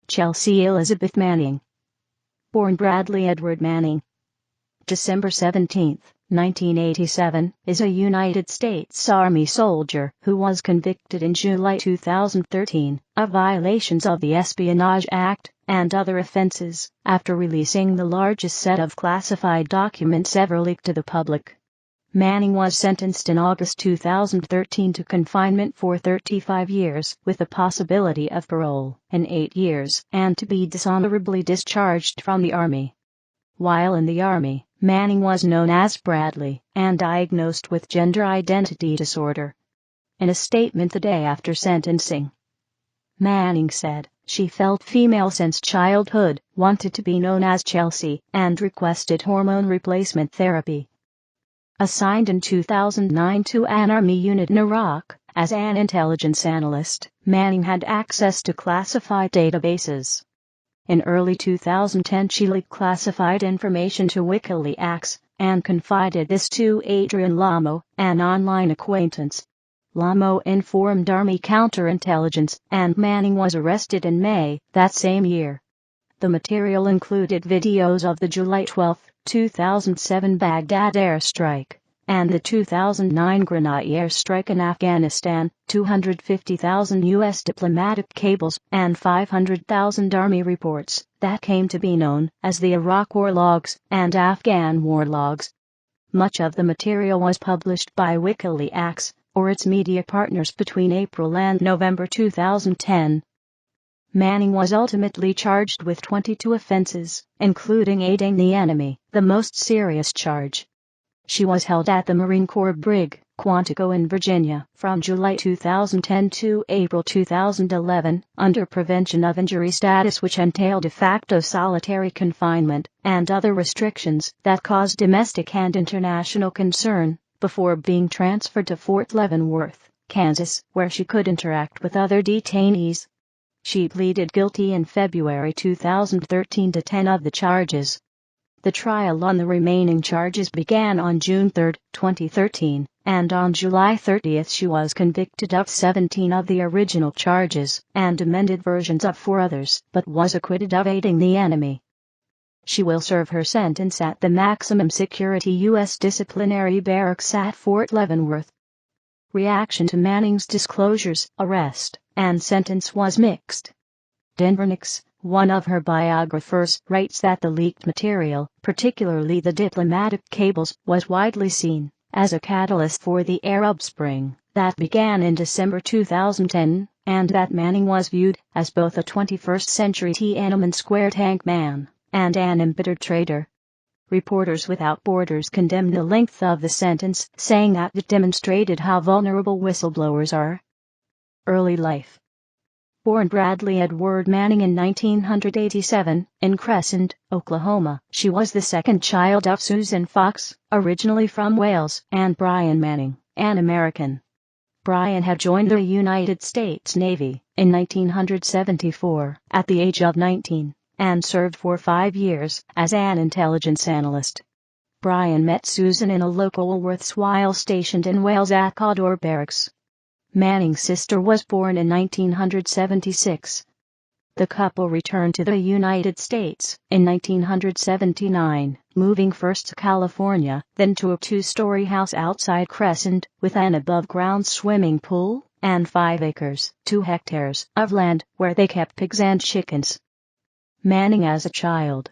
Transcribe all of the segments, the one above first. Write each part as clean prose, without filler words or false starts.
Chelsea Elizabeth Manning. Born Bradley Edward Manning. December 17, 1987, is a United States Army soldier who was convicted in July 2013 of violations of the Espionage Act and other offenses after releasing the largest set of classified documents ever leaked to the public. Manning was sentenced in August 2013 to confinement for 35 years with the possibility of parole in 8 years and to be dishonorably discharged from the Army. While in the Army, Manning was known as Bradley and diagnosed with gender identity disorder. In a statement the day after sentencing, Manning said she felt female since childhood, wanted to be known as Chelsea, and requested hormone replacement therapy. Assigned in 2009 to an Army unit in Iraq as an intelligence analyst, Manning had access to classified databases. In early 2010 she leaked classified information to WikiLeaks and confided this to Adrian Lamo, an online acquaintance. Lamo informed Army counterintelligence, and Manning was arrested in May that same year. The material included videos of the July 12, 2007 Baghdad airstrike and the 2009 Grenada airstrike in Afghanistan, 250,000 U.S. diplomatic cables, and 500,000 Army reports that came to be known as the Iraq War Logs and Afghan War Logs. Much of the material was published by WikiLeaks or its media partners between April and November 2010. Manning was ultimately charged with 22 offenses, including aiding the enemy, the most serious charge. She was held at the Marine Corps Brig, Quantico in Virginia, from July 2010 to April 2011, under prevention of injury status, which entailed de facto solitary confinement and other restrictions that caused domestic and international concern, before being transferred to Fort Leavenworth, Kansas, where she could interact with other detainees. She pleaded guilty in February 2013 to 10 of the charges. The trial on the remaining charges began on June 3, 2013, and on July 30 she was convicted of 17 of the original charges and amended versions of 4 others, but was acquitted of aiding the enemy. She will serve her sentence at the maximum security U.S. disciplinary barracks at Fort Leavenworth. Reaction to Manning's disclosures, arrest, and sentence was mixed. Denver Nix, one of her biographers, writes that the leaked material, particularly the diplomatic cables, was widely seen as a catalyst for the Arab Spring that began in December 2010, and that Manning was viewed as both a 21st-century Tiananmen Square tank man and an embittered traitor. Reporters Without Borders condemned the length of the sentence, saying that it demonstrated how vulnerable whistleblowers are. Early life. Born Bradley Edward Manning in 1987, in Crescent, Oklahoma, she was the second child of Susan Fox, originally from Wales, and Brian Manning, an American. Brian had joined the United States Navy in 1974 at the age of 19, and served for 5 years as an intelligence analyst. Brian met Susan in a local Woolworths while stationed in Wales at Cawdor Barracks. Manning's sister was born in 1976. The couple returned to the United States in 1979, moving first to California, then to a 2-story house outside Crescent, with an above-ground swimming pool and 5 acres, 2 hectares, of land where they kept pigs and chickens. Manning as a child.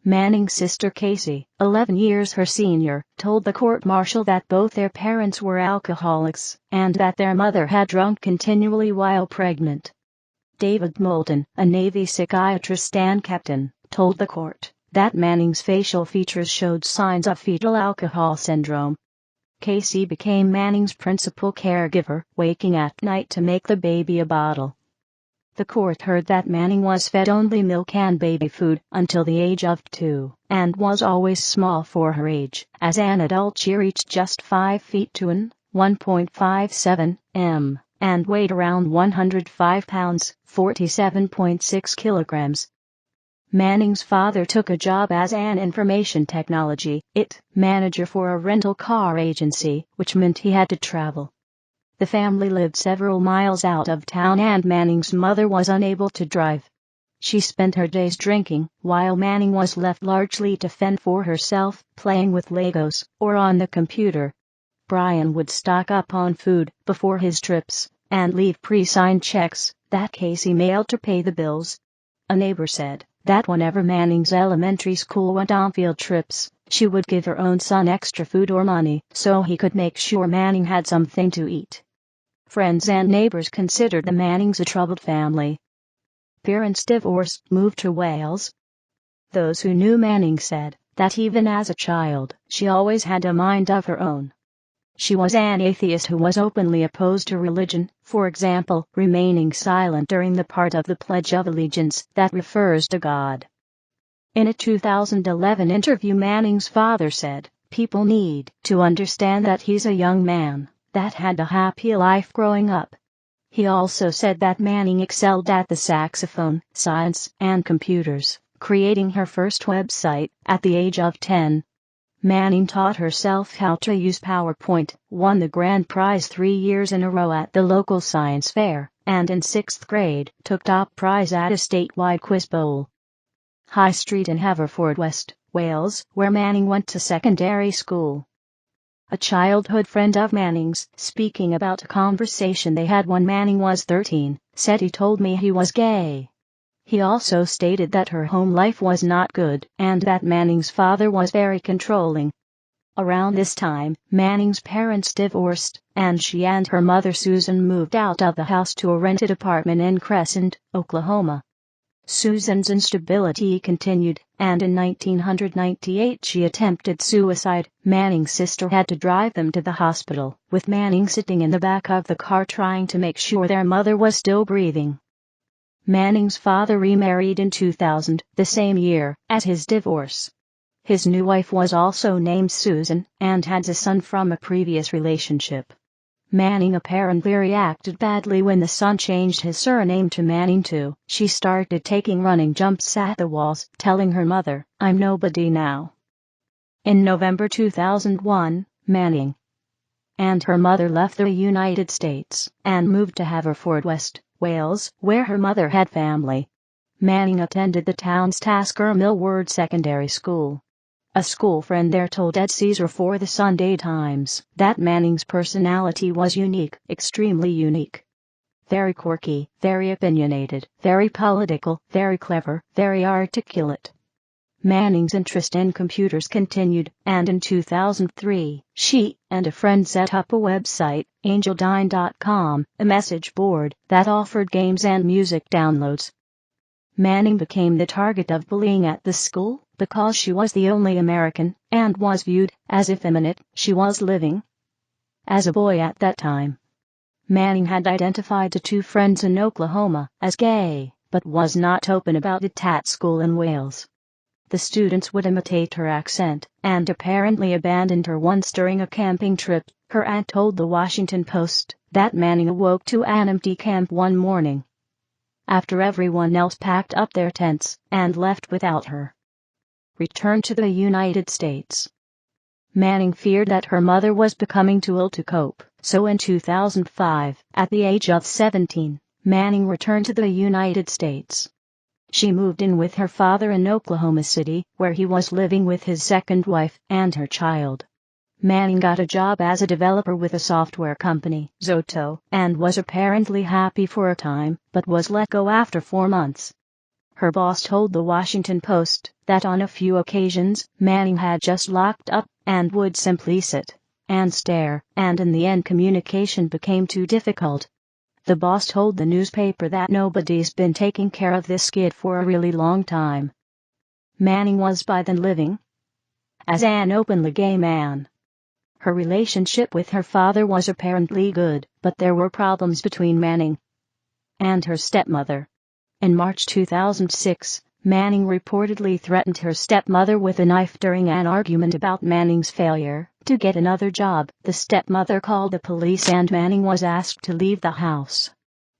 Manning's sister Casey, 11 years her senior, told the court-martial that both their parents were alcoholics, and that their mother had drunk continually while pregnant. David Moulton, a Navy psychiatrist and captain, told the court that Manning's facial features showed signs of fetal alcohol syndrome. Casey became Manning's principal caregiver, waking at night to make the baby a bottle. The court heard that Manning was fed only milk and baby food until the age of 2, and was always small for her age. As an adult she reached just 5 feet 2 and 1.57 m, and weighed around 105 pounds, 47.6 kilograms. Manning's father took a job as an information technology manager for a rental car agency, which meant he had to travel. The family lived several miles out of town and Manning's mother was unable to drive. She spent her days drinking, while Manning was left largely to fend for herself, playing with Legos or on the computer. Brian would stock up on food before his trips and leave pre-signed checks that Casey mailed to pay the bills. A neighbor said that whenever Manning's elementary school went on field trips, she would give her own son extra food or money so he could make sure Manning had something to eat. Friends and neighbors considered the Mannings a troubled family. Parents divorced, moved to Wales. Those who knew Manning said that even as a child, she always had a mind of her own. She was an atheist who was openly opposed to religion, for example, remaining silent during the part of the Pledge of Allegiance that refers to God. In a 2011 interview, Manning's father said, "People need to understand that he's a young man that had a happy life growing up." He also said that Manning excelled at the saxophone, science, and computers, creating her first website at the age of 10. Manning taught herself how to use PowerPoint, won the grand prize 3 years in a row at the local science fair, and in 6th grade took top prize at a statewide quiz bowl. High Street in Haverfordwest, Wales, where Manning went to secondary school. A childhood friend of Manning's, speaking about a conversation they had when Manning was 13, said he told me he was gay. He also stated that her home life was not good and that Manning's father was very controlling. Around this time, Manning's parents divorced, and she and her mother Susan moved out of the house to a rented apartment in Crescent, Oklahoma. Susan's instability continued, and in 1998 she attempted suicide. Manning's sister had to drive them to the hospital, with Manning sitting in the back of the car trying to make sure their mother was still breathing. Manning's father remarried in 2000, the same year as his divorce. His new wife was also named Susan, and had a son from a previous relationship. Manning apparently reacted badly when the son changed his surname to Manning too. She started taking running jumps at the walls, telling her mother, "I'm nobody now." In November 2001, Manning and her mother left the United States and moved to Haverfordwest, Wales, where her mother had family. Manning attended the town's Tasker Millward Secondary School. A school friend there told Ed Caesar for the Sunday Times that Manning's personality was unique, extremely unique. Very quirky, very opinionated, very political, very clever, very articulate. Manning's interest in computers continued, and in 2003, she and a friend set up a website, angeldine.com, a message board that offered games and music downloads. Manning became the target of bullying at the school because she was the only American and was viewed as effeminate. She was living as a boy at that time. Manning had identified the two friends in Oklahoma as gay, but was not open about it at school in Wales. The students would imitate her accent, and apparently abandoned her once during a camping trip. Her aunt told the Washington Post that Manning awoke to an empty camp one morning, after everyone else packed up their tents and left without her. Returned to the United States. Manning feared that her mother was becoming too ill to cope, so in 2005, at the age of 17, Manning returned to the United States. She moved in with her father in Oklahoma City, where he was living with his second wife and her child. Manning got a job as a developer with a software company, Zoto, and was apparently happy for a time, but was let go after 4 months. Her boss told the Washington Post that on a few occasions, Manning had just locked up and would simply sit and stare, and in the end communication became too difficult. The boss told the newspaper that nobody's been taking care of this kid for a really long time. Manning was by then living as an openly gay man. Her relationship with her father was apparently good, but there were problems between Manning and her stepmother. In March 2006, Manning reportedly threatened her stepmother with a knife during an argument about Manning's failure to get another job. The stepmother called the police and Manning was asked to leave the house.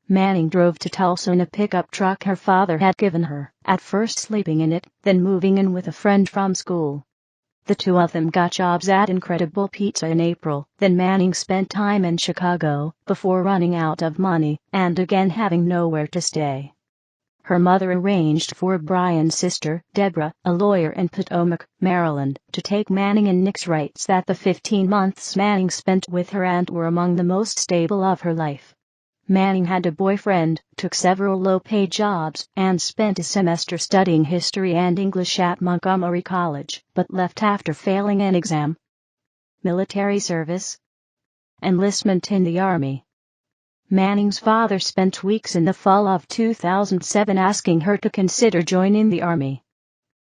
Manning drove to Tulsa in a pickup truck her father had given her, at first sleeping in it, then moving in with a friend from school. The two of them got jobs at Incredible Pizza in April. Then Manning spent time in Chicago before running out of money and again having nowhere to stay. her mother arranged for Brian's sister, Deborah, a lawyer in Potomac, Maryland, to take Manning, and Nix writes that the 15 months Manning spent with her aunt were among the most stable of her life. Manning had a boyfriend, took several low-paid jobs, and spent a semester studying history and English at Montgomery College, but left after failing an exam. Military service. Enlistment in the Army. Manning's father spent weeks in the fall of 2007 asking her to consider joining the Army.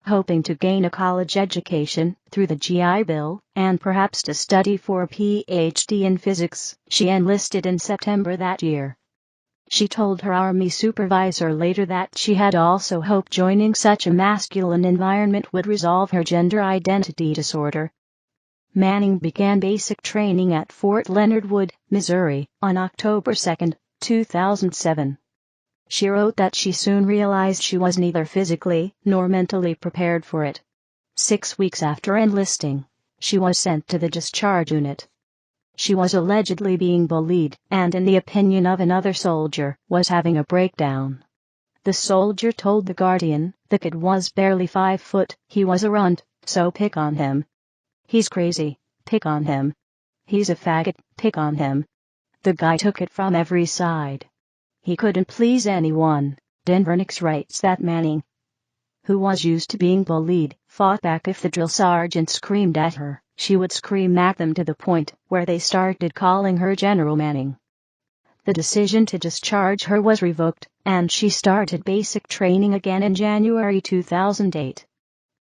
Hoping to gain a college education through the GI Bill, and perhaps to study for a PhD in physics, she enlisted in September that year. She told her Army supervisor later that she had also hoped joining such a masculine environment would resolve her gender identity disorder. Manning began basic training at Fort Leonard Wood, Missouri, on October 2, 2007. She wrote that she soon realized she was neither physically nor mentally prepared for it. 6 weeks after enlisting, she was sent to the discharge unit. She was allegedly being bullied, and in the opinion of another soldier, was having a breakdown. The soldier told The Guardian, "The kid was barely 5 foot, he was a runt, so pick on him. He's crazy, pick on him. He's a faggot, pick on him." The guy took it from every side. He couldn't please anyone. Denver Nix writes that Manning, who was used to being bullied, fought back if the drill sergeant screamed at her. She would scream at them to the point where they started calling her General Manning. The decision to discharge her was revoked, and she started basic training again in January 2008.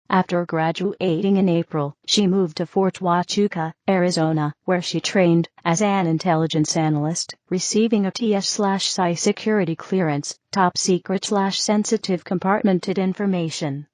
After graduating in April, she moved to Fort Huachuca, Arizona, where she trained as an intelligence analyst, receiving a TS/PSY security clearance, top secret/sensitive compartmented information.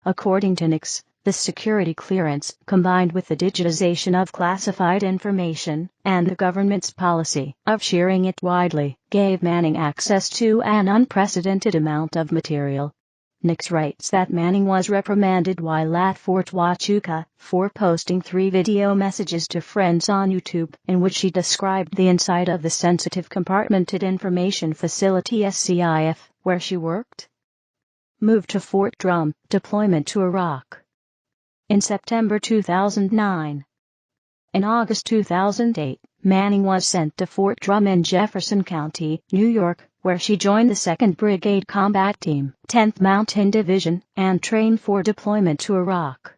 According to Nix, the security clearance, combined with the digitization of classified information and the government's policy of sharing it widely, gave Manning access to an unprecedented amount of material. Nix writes that Manning was reprimanded while at Fort Huachuca for posting 3 video messages to friends on YouTube in which she described the inside of the Sensitive Compartmented Information Facility SCIF, where she worked. Moved to Fort Drum, deployment to Iraq. In September 2009. In August 2008, Manning was sent to Fort Drum in Jefferson County, New York, where she joined the 2nd Brigade Combat Team, 10th Mountain Division, and trained for deployment to Iraq.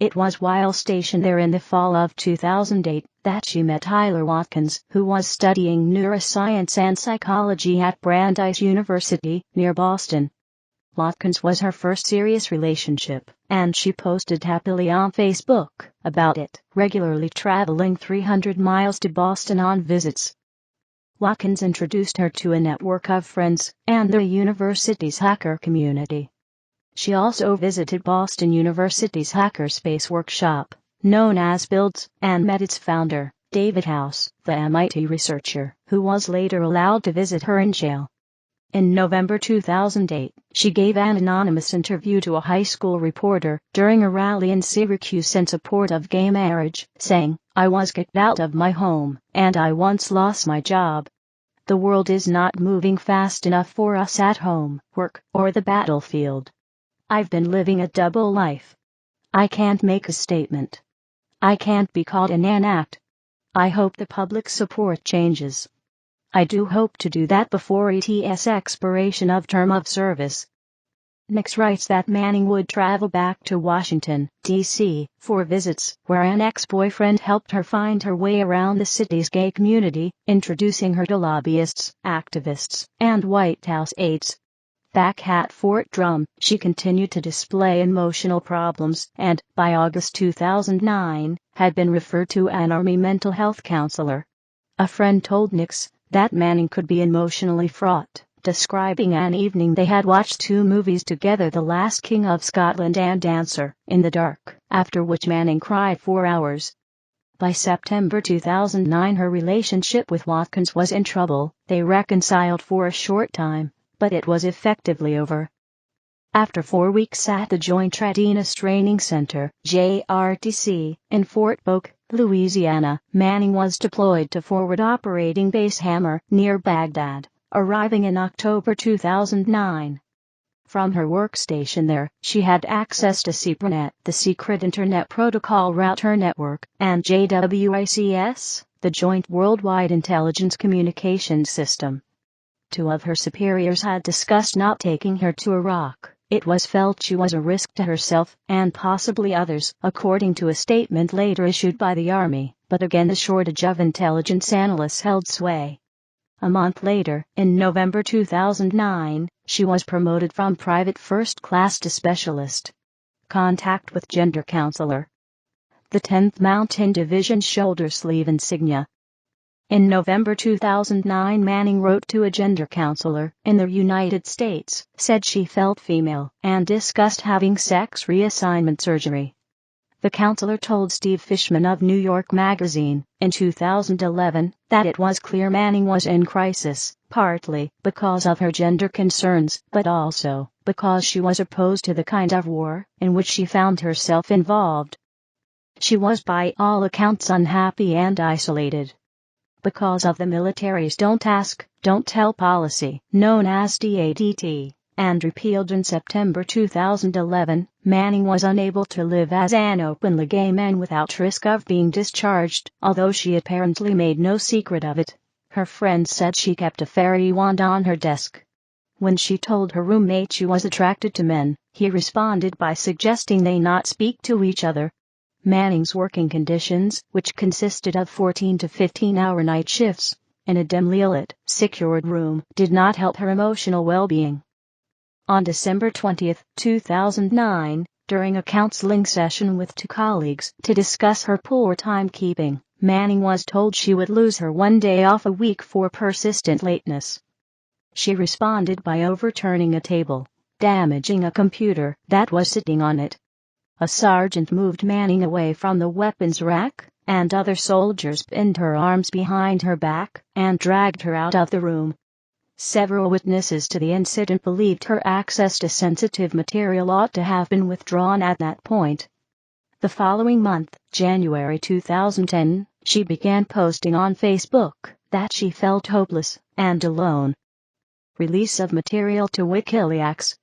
It was while stationed there in the fall of 2008 that she met Tyler Watkins, who was studying neuroscience and psychology at Brandeis University, near Boston. Watkins was her first serious relationship, and she posted happily on Facebook about it, regularly traveling 300 miles to Boston on visits. Watkins introduced her to a network of friends and the university's hacker community. She also visited Boston University's Hackerspace workshop, known as Builds, and met its founder, David House, the MIT researcher, who was later allowed to visit her in jail. In November 2008, she gave an anonymous interview to a high school reporter during a rally in Syracuse in support of gay marriage, saying, "I was kicked out of my home, and I once lost my job. The world is not moving fast enough for us at home, work, or the battlefield. I've been living a double life. I can't make a statement. I can't be caught in an act. I hope the public support changes. I do hope to do that before ET's expiration of term of service." Nix writes that Manning would travel back to Washington, D.C., for visits, where an ex-boyfriend helped her find her way around the city's gay community, introducing her to lobbyists, activists, and White House aides. Back at Fort Drum, she continued to display emotional problems and, by August 2009, had been referred to an Army mental health counselor. A friend told Nix that Manning could be emotionally fraught, describing an evening they had watched 2 movies together, The Last King of Scotland and Dancer in the Dark, after which Manning cried for hours. By September 2009 her relationship with Watkins was in trouble. They reconciled for a short time, but it was effectively over. After 4 weeks at the Joint Readiness Training Center, JRTC, in Fort Polk, Louisiana, Manning was deployed to Forward Operating Base Hammer, near Baghdad, arriving in October 2009. From her workstation there, she had access to CPRNet, the Secret Internet Protocol Router Network, and JWICS, the Joint Worldwide Intelligence Communications System. Two of her superiors had discussed not taking her to Iraq. It was felt she was a risk to herself and possibly others, according to a statement later issued by the Army, but again the shortage of intelligence analysts held sway. A month later, in November 2009, she was promoted from private first class to specialist. Contact with gender counselor. The 10th Mountain Division shoulder sleeve insignia. In November 2009, Manning wrote to a gender counselor in the United States, said she felt female, and discussed having sex reassignment surgery. The counselor told Steve Fishman of New York Magazine in 2011 that it was clear Manning was in crisis, partly because of her gender concerns, but also because she was opposed to the kind of war in which she found herself involved. She was by all accounts unhappy and isolated. Because of the military's Don't Ask, Don't Tell policy, known as DADT, and repealed in September 2011, Manning was unable to live as an openly gay man without risk of being discharged, although she apparently made no secret of it. Her friends said she kept a fairy wand on her desk. When she told her roommate she was attracted to men, he responded by suggesting they not speak to each other. Manning's working conditions, which consisted of 14 to 15-hour night shifts in a dimly lit, secured room, did not help her emotional well-being. On December 20, 2009, during a counseling session with two colleagues to discuss her poor timekeeping, Manning was told she would lose her one day off a week for persistent lateness. She responded by overturning a table, damaging a computer that was sitting on it. A sergeant moved Manning away from the weapons rack, and other soldiers pinned her arms behind her back and dragged her out of the room. Several witnesses to the incident believed her access to sensitive material ought to have been withdrawn at that point. The following month, January 2010, she began posting on Facebook that she felt hopeless and alone. Release of material to WikiLeaks.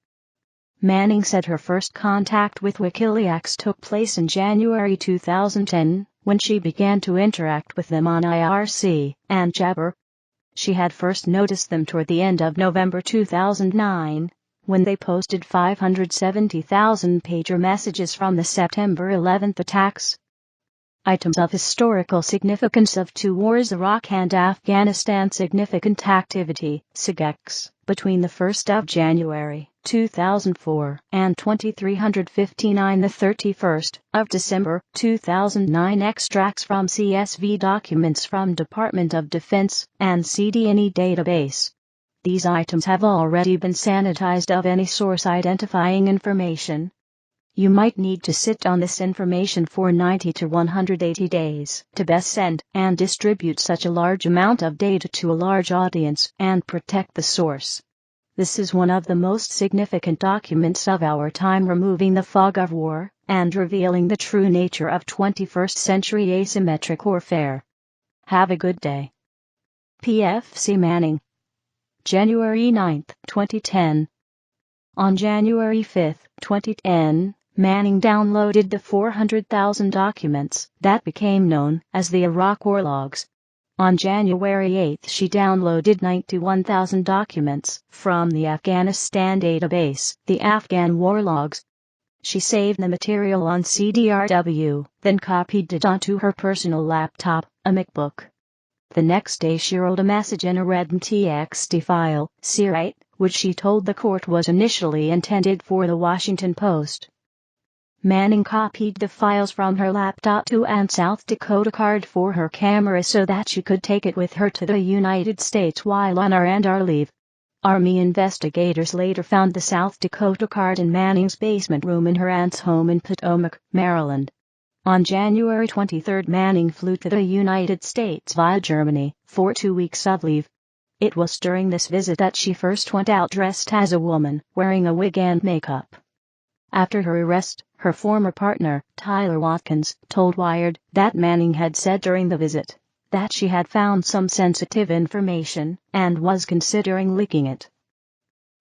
Manning said her first contact with WikiLeaks took place in January 2010, when she began to interact with them on IRC and Jabber. She had first noticed them toward the end of November 2009, when they posted 570,000 pager messages from the September 11 attacks. Items of historical significance of two wars: Iraq and Afghanistan. Significant activity, SIGEX, between the 1st of January 2004 and 2359, the 31st of December 2009. Extracts from CSV documents from Department of Defense and CD&E database. These items have already been sanitized of any source identifying information. You might need to sit on this information for 90 to 180 days to best send and distribute such a large amount of data to a large audience and protect the source. This is one of the most significant documents of our time, removing the fog of war and revealing the true nature of 21st century asymmetric warfare. Have a good day. PFC Manning. January 9, 2010. On January 5, 2010, Manning downloaded the 400,000 documents that became known as the Iraq War Logs. On January 8, she downloaded 91,000 documents from the Afghanistan database, the Afghan War Logs. She saved the material on CDRW, then copied it onto her personal laptop, a MacBook. The next day she wrote a message in a REDM.txt file, CRITE, which she told the court was initially intended for the Washington Post. Manning copied the files from her laptop to an South Dakota card for her camera so that she could take it with her to the United States while on R&R leave. Army investigators later found the South Dakota card in Manning's basement room in her aunt's home in Potomac, Maryland. On January 23, Manning flew to the United States via Germany for 2 weeks of leave. It was during this visit that she first went out dressed as a woman, wearing a wig and makeup. After her arrest, her former partner, Tyler Watkins, told Wired that Manning had said during the visit that she had found some sensitive information and was considering leaking it.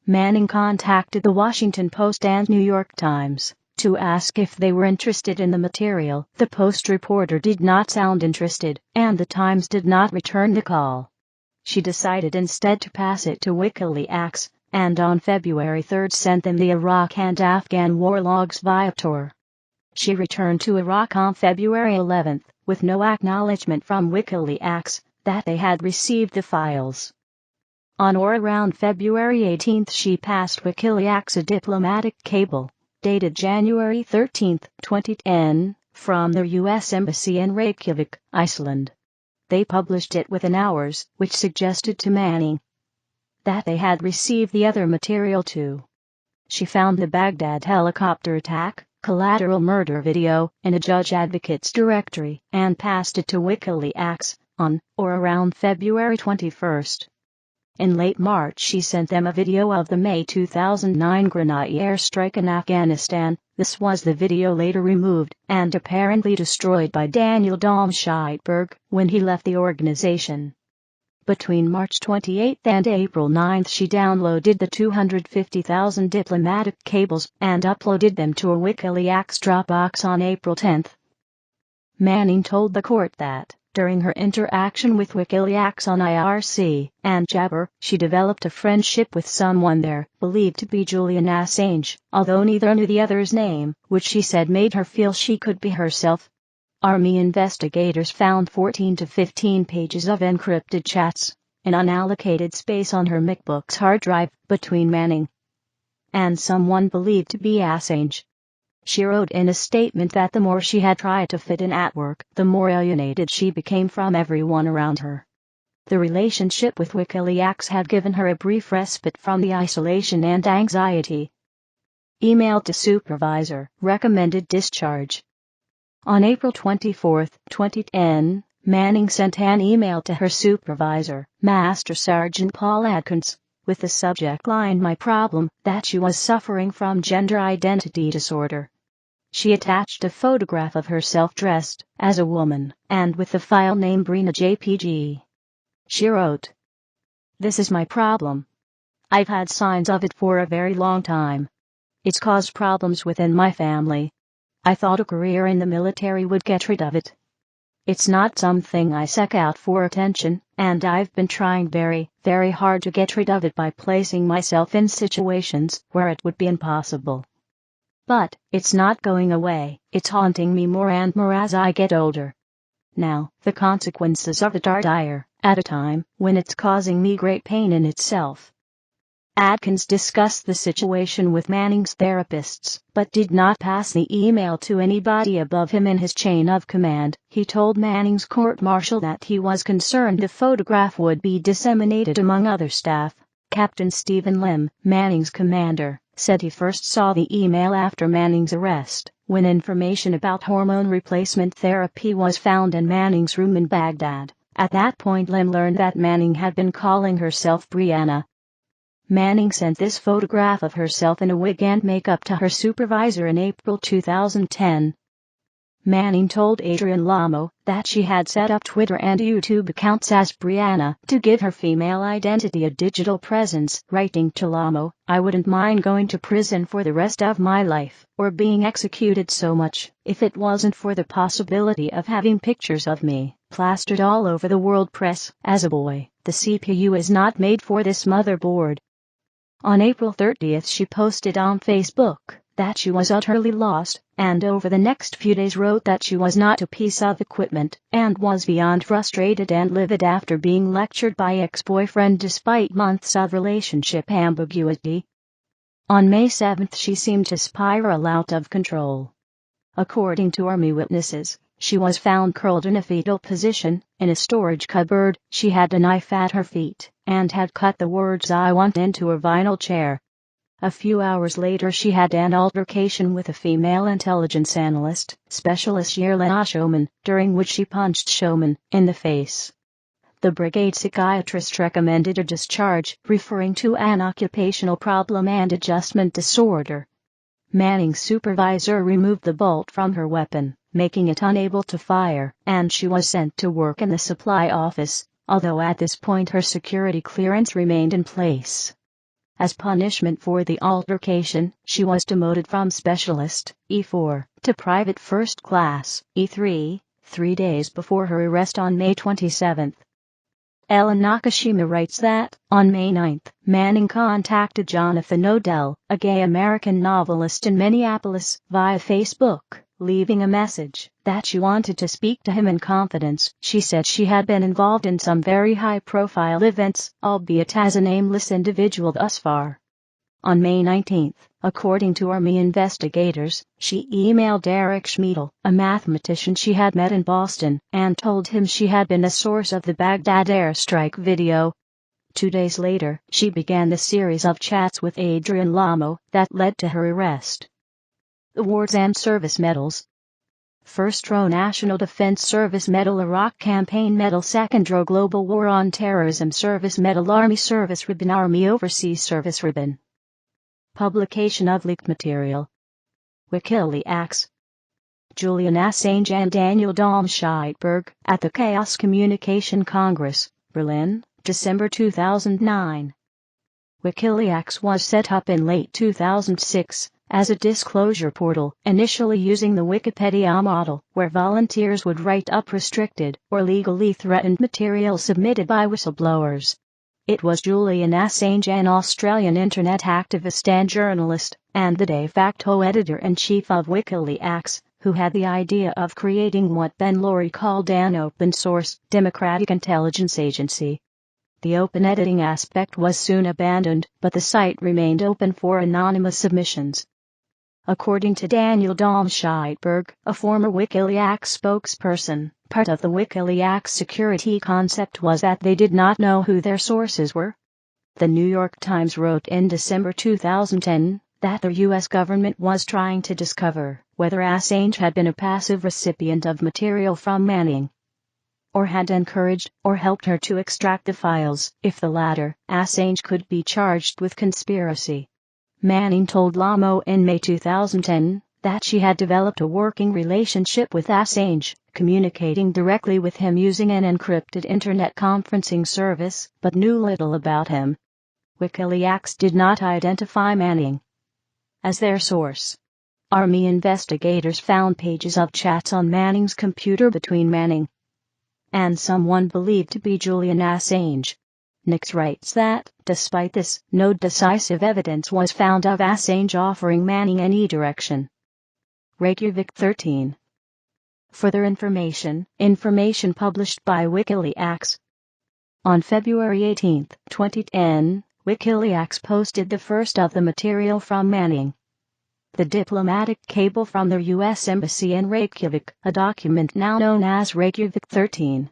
Manning contacted the Washington Post and New York Times to ask if they were interested in the material. The Post reporter did not sound interested, and the Times did not return the call. She decided instead to pass it to WikiLeaks, and on February 3 sent them the Iraq and Afghan war logs via Tor. She returned to Iraq on February 11, with no acknowledgement from WikiLeaks that they had received the files. On or around February 18 she passed WikiLeaks a diplomatic cable, dated January 13, 2010, from their U.S. Embassy in Reykjavik, Iceland. They published it within hours, which suggested to Manning that they had received the other material too. She found the Baghdad helicopter attack, collateral murder video, in a judge advocate's directory, and passed it to WikiLeaks on or around February 21. In late March she sent them a video of the May 2009 Grenadier airstrike in Afghanistan. This was the video later removed and apparently destroyed by Daniel Domscheit-Berg when he left the organization. Between March 28 and April 9 she downloaded the 250,000 diplomatic cables and uploaded them to a WikiLeaks Dropbox on April 10. Manning told the court that, during her interaction with WikiLeaks on IRC and Jabber, she developed a friendship with someone there, believed to be Julian Assange, although neither knew the other's name, which she said made her feel she could be herself. Army investigators found 14 to 15 pages of encrypted chats in unallocated space on her MacBook's hard drive between Manning and someone believed to be Assange. She wrote in a statement that the more she had tried to fit in at work, the more alienated she became from everyone around her. The relationship with WikiLeaks had given her a brief respite from the isolation and anxiety. Email to supervisor, recommended discharge. On April 24, 2010, Manning sent an email to her supervisor, Master Sergeant Paul Adkins, with the subject line "My problem," that she was suffering from gender identity disorder. She attached a photograph of herself dressed as a woman, and with the file name Brina JPG. She wrote, "This is my problem. I've had signs of it for a very long time. It's caused problems within my family. I thought a career in the military would get rid of it. It's not something I seek out for attention, and I've been trying very, very hard to get rid of it by placing myself in situations where it would be impossible. But it's not going away. It's haunting me more and more as I get older. Now, the consequences of it are dire, at a time when it's causing me great pain in itself." Adkins discussed the situation with Manning's therapists, but did not pass the email to anybody above him in his chain of command. He told Manning's court-martial that he was concerned the photograph would be disseminated among other staff. Captain Stephen Lim, Manning's commander, said he first saw the email after Manning's arrest, when information about hormone replacement therapy was found in Manning's room in Baghdad. At that point Lim learned that Manning had been calling herself Brianna. Manning sent this photograph of herself in a wig and makeup to her supervisor in April 2010. Manning told Adrian Lamo that she had set up Twitter and YouTube accounts as Brianna to give her female identity a digital presence, writing to Lamo, "I wouldn't mind going to prison for the rest of my life, or being executed so much, if it wasn't for the possibility of having pictures of me plastered all over the world press. As a boy, the CPU is not made for this motherboard." On April 30 she posted on Facebook that she was utterly lost, and over the next few days wrote that she was not a piece of equipment, and was beyond frustrated and livid after being lectured by ex-boyfriend despite months of relationship ambiguity. On May 7 she seemed to spiral out of control. According to Army witnesses, she was found curled in a fetal position in a storage cupboard. She had a knife at her feet and had cut the words "I want" into a vinyl chair. A few hours later she had an altercation with a female intelligence analyst, Specialist Yerlana Showman, during which she punched Showman in the face. The brigade psychiatrist recommended a discharge, referring to an occupational problem and adjustment disorder. Manning's supervisor removed the bolt from her weapon, making it unable to fire, and she was sent to work in the supply office, although at this point her security clearance remained in place. As punishment for the altercation, she was demoted from Specialist, E4, to Private First Class, E3, 3 days before her arrest on May 27. Ellen Nakashima writes that, on May 9, Manning contacted Jonathan Odell, a gay American novelist in Minneapolis, via Facebook, leaving a message that she wanted to speak to him in confidence. She said she had been involved in some very high-profile events, albeit as a nameless individual thus far. On May 19, according to Army investigators, she emailed Derek Schmiedel, a mathematician she had met in Boston, and told him she had been the source of the Baghdad airstrike video. 2 days later, she began the series of chats with Adrian Lamo that led to her arrest. Awards and Service Medals. First row National Defense Service Medal, Iraq Campaign Medal, 2nd row Global War on Terrorism Service Medal, Army Service Ribbon, Army Overseas Service Ribbon. Publication of leaked material. WikiLeaks. Julian Assange and Daniel Domscheit-Berg at the Chaos Communication Congress, Berlin, December 2009. WikiLeaks was set up in late 2006 as a disclosure portal, initially using the Wikipedia model, where volunteers would write up restricted or legally threatened material submitted by whistleblowers. It was Julian Assange, an Australian internet activist and journalist, and the de facto editor-in-chief of WikiLeaks, who had the idea of creating what Ben Lorry called an open-source, democratic intelligence agency. The open editing aspect was soon abandoned, but the site remained open for anonymous submissions. According to Daniel Domscheit-Berg, a former WikiLeaks spokesperson, part of the WikiLeaks security concept was that they did not know who their sources were. The New York Times wrote in December 2010 that the U.S. government was trying to discover whether Assange had been a passive recipient of material from Manning, or had encouraged or helped her to extract the files. If the latter, Assange could be charged with conspiracy. Manning told Lamo in May 2010 that she had developed a working relationship with Assange, communicating directly with him using an encrypted internet conferencing service, but knew little about him. WikiLeaks did not identify Manning as their source. Army investigators found pages of chats on Manning's computer between Manning and someone believed to be Julian Assange. Nix writes that, despite this, no decisive evidence was found of Assange offering Manning any direction. Reykjavik 13. Further information published by WikiLeaks. On February 18, 2010, WikiLeaks posted the first of the material from Manning. The diplomatic cable from the U.S. Embassy in Reykjavik, a document now known as Reykjavik 13.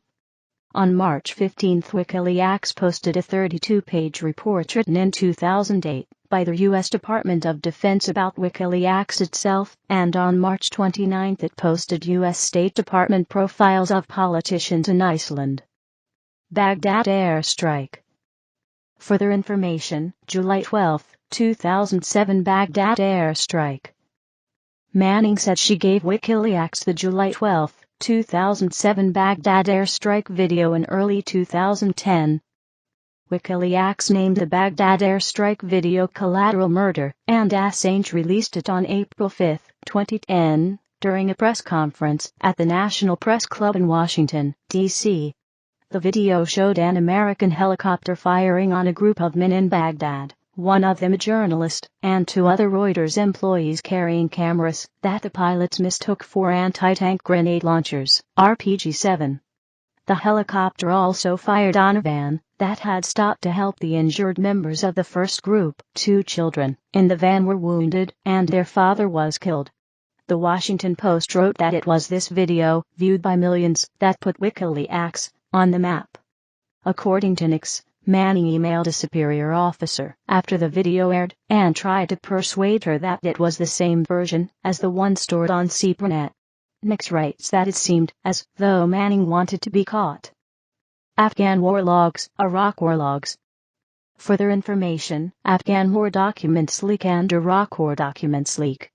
On March 15, WikiLeaks posted a 32-page report written in 2008 by the U.S. Department of Defense about WikiLeaks itself, and on March 29 it posted U.S. State Department profiles of politicians in Iceland. Baghdad airstrike. Further information, July 12, 2007, Baghdad airstrike. Manning said she gave WikiLeaks the July 12, 2007 Baghdad airstrike video in early 2010. WikiLeaks named the Baghdad airstrike video Collateral Murder, and Assange released it on April 5, 2010, during a press conference at the National Press Club in Washington, D.C. The video showed an American helicopter firing on a group of men in Baghdad, one of them a journalist, and 2 other Reuters employees carrying cameras that the pilots mistook for anti-tank grenade launchers, RPG-7. The helicopter also fired on a van that had stopped to help the injured members of the first group. 2 children in the van were wounded, and their father was killed. The Washington Post wrote that it was this video, viewed by millions, that put WikiLeaks on the map. According to Nix, Manning emailed a superior officer after the video aired and tried to persuade her that it was the same version as the one stored on CPRNet. Nix writes that it seemed as though Manning wanted to be caught. Afghan war logs, Iraq war logs. Further information, Afghan war documents leak and Iraq war documents leak.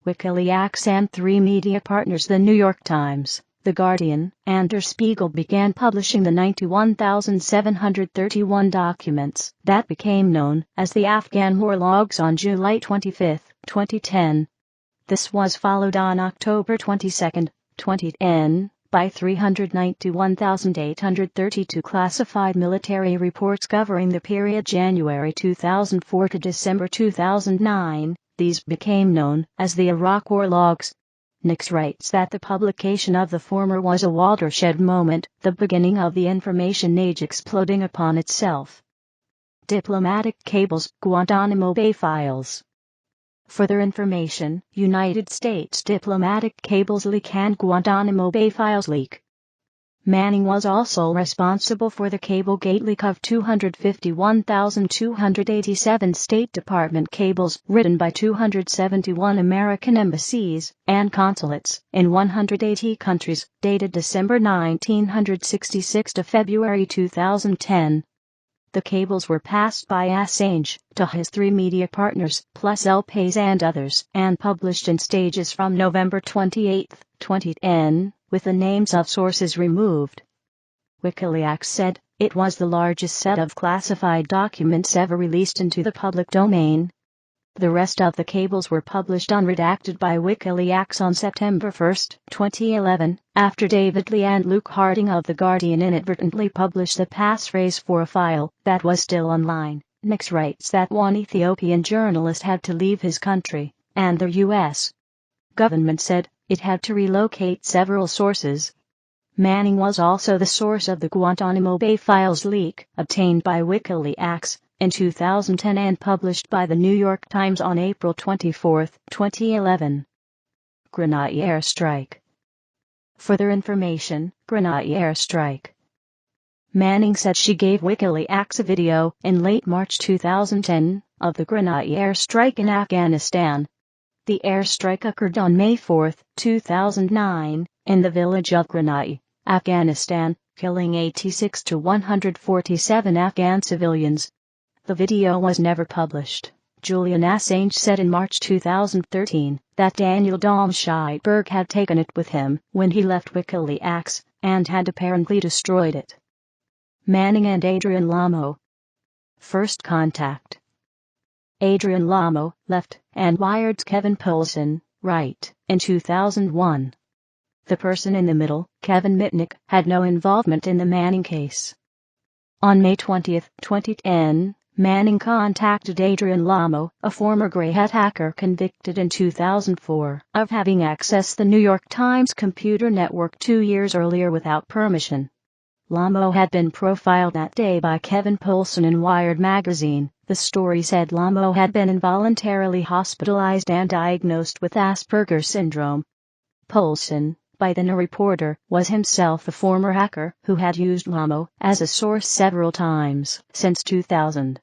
WikiLeaks and 3 media partners. The New York Times, The Guardian and Der Spiegel began publishing the 91,731 documents that became known as the Afghan War Logs on July 25, 2010. This was followed on October 22, 2010, by 391,832 classified military reports covering the period January 2004 to December 2009. These became known as the Iraq War Logs. Nix writes that the publication of the former was a watershed moment, the beginning of the information age exploding upon itself. Diplomatic cables, Guantanamo Bay files. Further information, United States diplomatic cables leak and Guantanamo Bay files leak. Manning was also responsible for the Cablegate leak of 251,287 State Department cables written by 271 American embassies and consulates in 180 countries, dated December 1966 to February 2010. The cables were passed by Assange to his 3 media partners, plus El País and others, and published in stages from November 28, 2010, with the names of sources removed. WikiLeaks said it was the largest set of classified documents ever released into the public domain. The rest of the cables were published unredacted by WikiLeaks on September 1, 2011, after David Lee and Luke Harding of The Guardian inadvertently published the passphrase for a file that was still online. Nix writes that one Ethiopian journalist had to leave his country, and the U.S. government said it had to relocate several sources. Manning was also the source of the Guantanamo Bay files leak, obtained by WikiLeaks in 2010 and published by the New York Times on April 24, 2011. Grenadier airstrike. Further information, Grenadier airstrike. Manning said she gave WikiLeaks a video in late March 2010 of the Grenadier airstrike in Afghanistan. The airstrike occurred on May 4, 2009, in the village of Grenadier, Afghanistan, killing 86 to 147 Afghan civilians. The video was never published. Julian Assange said in March 2013 that Daniel Domscheit-Berg had taken it with him when he left WikiLeaks, and had apparently destroyed it. Manning and Adrian Lamo. First contact. Adrian Lamo left and wired Kevin Poulsen, right, in 2001. The person in the middle, Kevin Mitnick, had no involvement in the Manning case. On May 20, 2010, Manning contacted Adrian Lamo, a former Grey Hat hacker convicted in 2004 of having accessed the New York Times computer network 2 years earlier without permission. Lamo had been profiled that day by Kevin Poulsen in Wired magazine. The story said Lamo had been involuntarily hospitalized and diagnosed with Asperger's syndrome. Poulsen, by then a reporter, was himself a former hacker who had used Lamo as a source several times since 2000.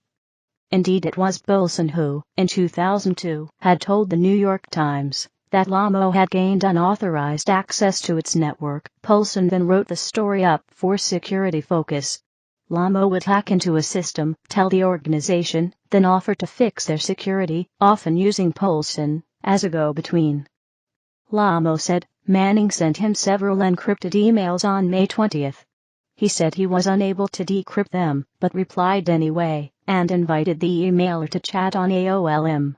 Indeed, it was Poulsen who, in 2002, had told the New York Times that Lamo had gained unauthorized access to its network. Poulsen then wrote the story up for security focus. Lamo would hack into a system, tell the organization, then offer to fix their security, often using Poulsen as a go-between. Lamo said Manning sent him several encrypted emails on May 20. He said he was unable to decrypt them, but replied anyway, and invited the emailer to chat on AOL.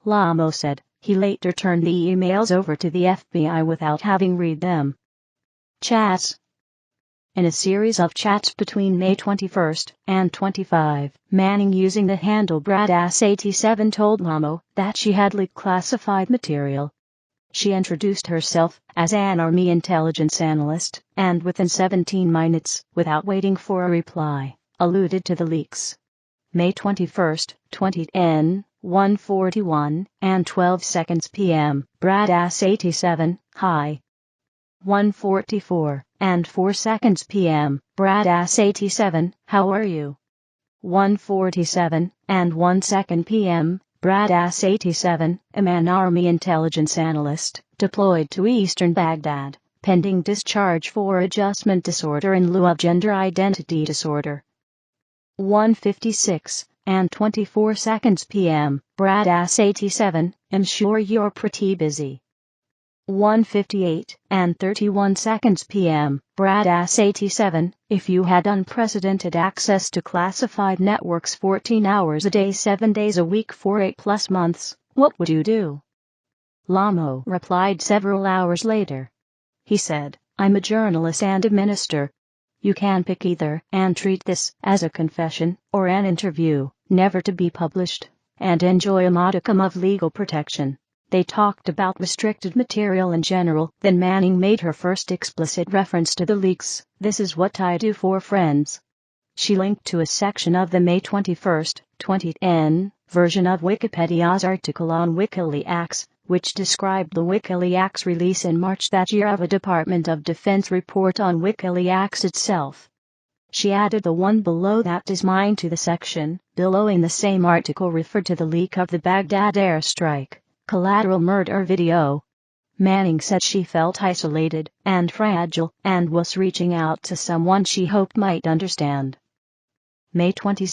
Lamo said he later turned the emails over to the FBI without having read them. Chats. In a series of chats between May 21 and 25, Manning, using the handle Bradass87, told Lamo that she had leaked classified material. She introduced herself as an Army intelligence analyst, and within 17 minutes, without waiting for a reply, alluded to the leaks. May 21, 2010, 1:41 and 12 seconds p.m. Bradass87, hi. 1:44 and 4 seconds p.m. Bradass87, how are you? 1:47 and 1 second p.m. Bradass87, am an Army intelligence analyst, deployed to eastern Baghdad, pending discharge for adjustment disorder in lieu of gender identity disorder. 1:56 and 24 seconds p.m. Bradass87, I'm sure you're pretty busy. 1:58 and 31 seconds p.m. Brad Ass 87, if you had unprecedented access to classified networks 14 hours a day 7 days a week for 8+ months, what would you do? Lamo replied several hours later. He said, I'm a journalist and a minister. You can pick either and treat this as a confession or an interview, never to be published, and enjoy a modicum of legal protection. They talked about restricted material in general, then Manning made her first explicit reference to the leaks. This is what I do for friends. She linked to a section of the May 21, 2010, version of Wikipedia's article on WikiLeaks, which described the WikiLeaks release in March that year of a Department of Defense report on WikiLeaks itself. She added the one below that is mine to the section below in the same article referred to the leak of the Baghdad airstrike collateral murder video. Manning said she felt isolated and fragile and was reaching out to someone she hoped might understand. May 22,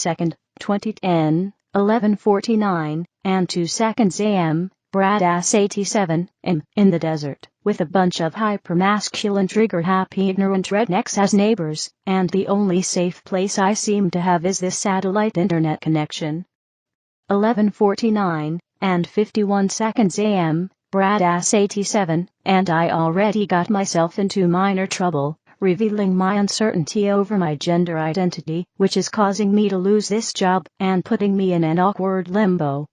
2010, 11:49 and 2 seconds a.m. Brad Ass 87, in the desert, with a bunch of hypermasculine trigger-happy ignorant rednecks as neighbors, and the only safe place I seem to have is this satellite internet connection. 11:49 and 51 seconds a.m. Brad Ass 87, and I already got myself into minor trouble, revealing my uncertainty over my gender identity, which is causing me to lose this job and putting me in an awkward limbo.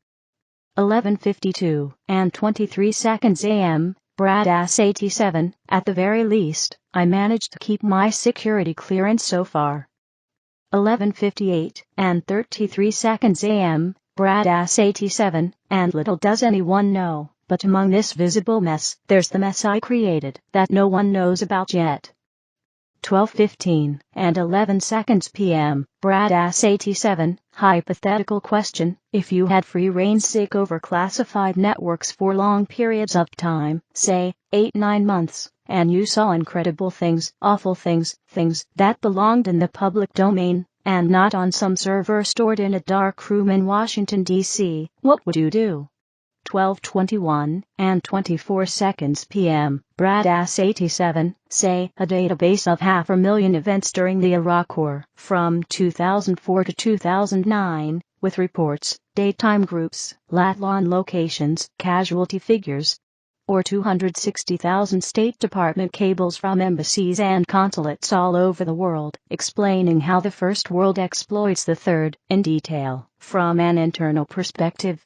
11:52 and 23 seconds a.m. Brad Ass 87, at the very least, I managed to keep my security clearance so far. 11:58 and 33 seconds a.m. Brad Ass 87, and little does anyone know, but among this visible mess, there's the mess I created that no one knows about yet. 12:15 and 11 seconds p.m. Brad Ass 87, hypothetical question, if you had free rein over classified networks for long periods of time, say, 8-9 months, and you saw incredible things, awful things, things that belonged in the public domain, and not on some server stored in a dark room in Washington, D.C., what would you do? 12:21 and 24 seconds p.m. Brad Ass 87, say, a database of 500,000 events during the Iraq War, from 2004 to 2009, with reports, daytime groups, lat-lon locations, casualty figures, or 260,000 State Department cables from embassies and consulates all over the world, explaining how the First World exploits the Third, in detail, from an internal perspective.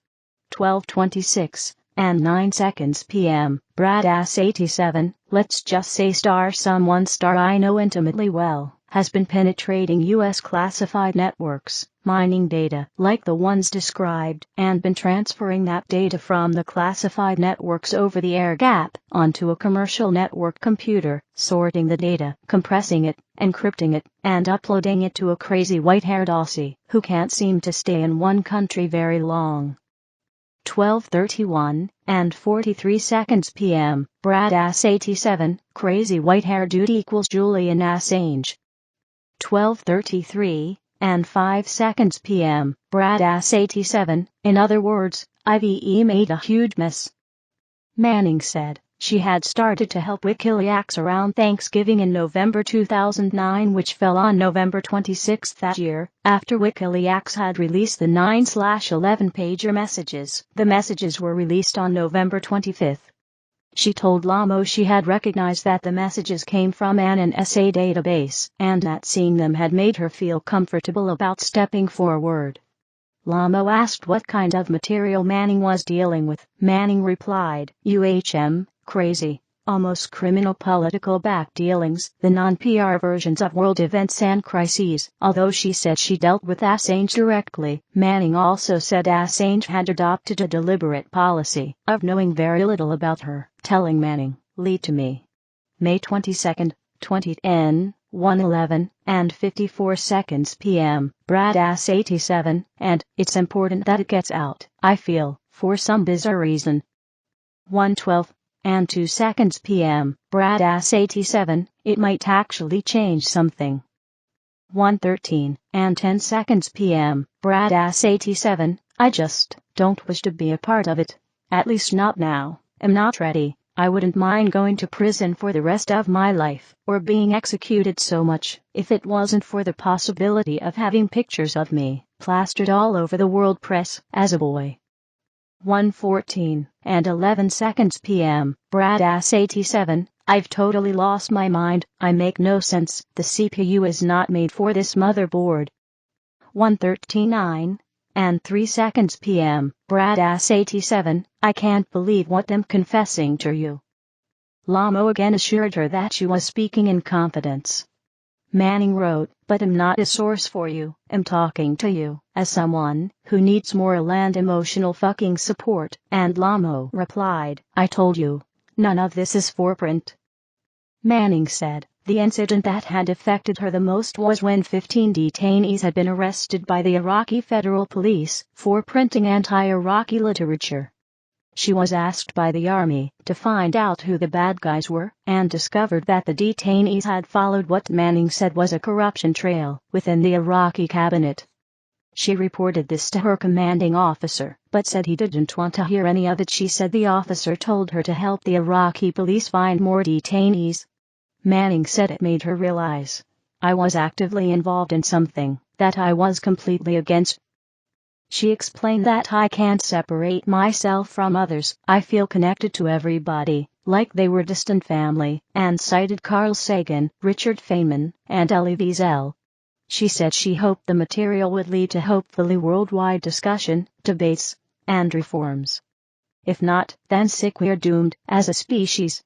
12:26 and 9 seconds p.m. Brad Ass 87, let's just say someone I know intimately well, has been penetrating U.S. classified networks, mining data like the ones described, and been transferring that data from the classified networks over the air gap onto a commercial network computer, sorting the data, compressing it, encrypting it, and uploading it to a crazy white-haired Aussie who can't seem to stay in one country very long. 12:31 and 43 seconds p.m. Brad Ass 87, crazy white-hair dude equals Julian Assange. 12:33 and 5 seconds p.m. Brad Ass 87, in other words, IVE made a huge mess. Manning said she had started to help WikiLeaks around Thanksgiving in November 2009, which fell on November 26 that year, after WikiLeaks had released the 9/11-pager messages. The messages were released on November 25. She told Lamo she had recognized that the messages came from an NSA database, and that seeing them had made her feel comfortable about stepping forward. Lamo asked what kind of material Manning was dealing with. Manning replied, crazy, almost criminal political back dealings, the non-PR versions of world events and crises. Although she said she dealt with Assange directly, Manning also said Assange had adopted a deliberate policy of knowing very little about her, telling Manning, "Lead to me." May 22, 2010, 1:11 and 54 seconds p.m. Brad Ass 87, and it's important that it gets out, I feel, for some bizarre reason. 1:12 and 2 seconds p.m. Brad Ass 87, it might actually change something. 1:13 and 10 seconds p.m. Brad Ass 87, I just don't wish to be a part of it. At least not now. I'm not ready. I wouldn't mind going to prison for the rest of my life, or being executed so much, if it wasn't for the possibility of having pictures of me plastered all over the world press as a boy. 1:14 and 11 seconds p.m. Brad Ass 87, I've totally lost my mind, I make no sense, the CPU is not made for this motherboard. 1:39 and 3 seconds p.m. Brad Ass 87, I can't believe what I'm confessing to you. Lamo again assured her that she was speaking in confidence. Manning wrote, but I'm not a source for you, I'm talking to you, as someone who needs moral and emotional fucking support, and Lamo replied, I told you, none of this is for print. Manning said, the incident that had affected her the most was when 15 detainees had been arrested by the Iraqi Federal Police for printing anti-Iraqi literature. She was asked by the army to find out who the bad guys were, and discovered that the detainees had followed what Manning said was a corruption trail within the Iraqi cabinet. She reported this to her commanding officer, but said he didn't want to hear any of it. She said the officer told her to help the Iraqi police find more detainees. Manning said it made her realize, I was actively involved in something that I was completely against. She explained that I can't separate myself from others, I feel connected to everybody, like they were distant family, and cited Carl Sagan, Richard Feynman, and Elie Wiesel. She said she hoped the material would lead to hopefully worldwide discussion, debates, and reforms. If not, then sick we're doomed, as a species.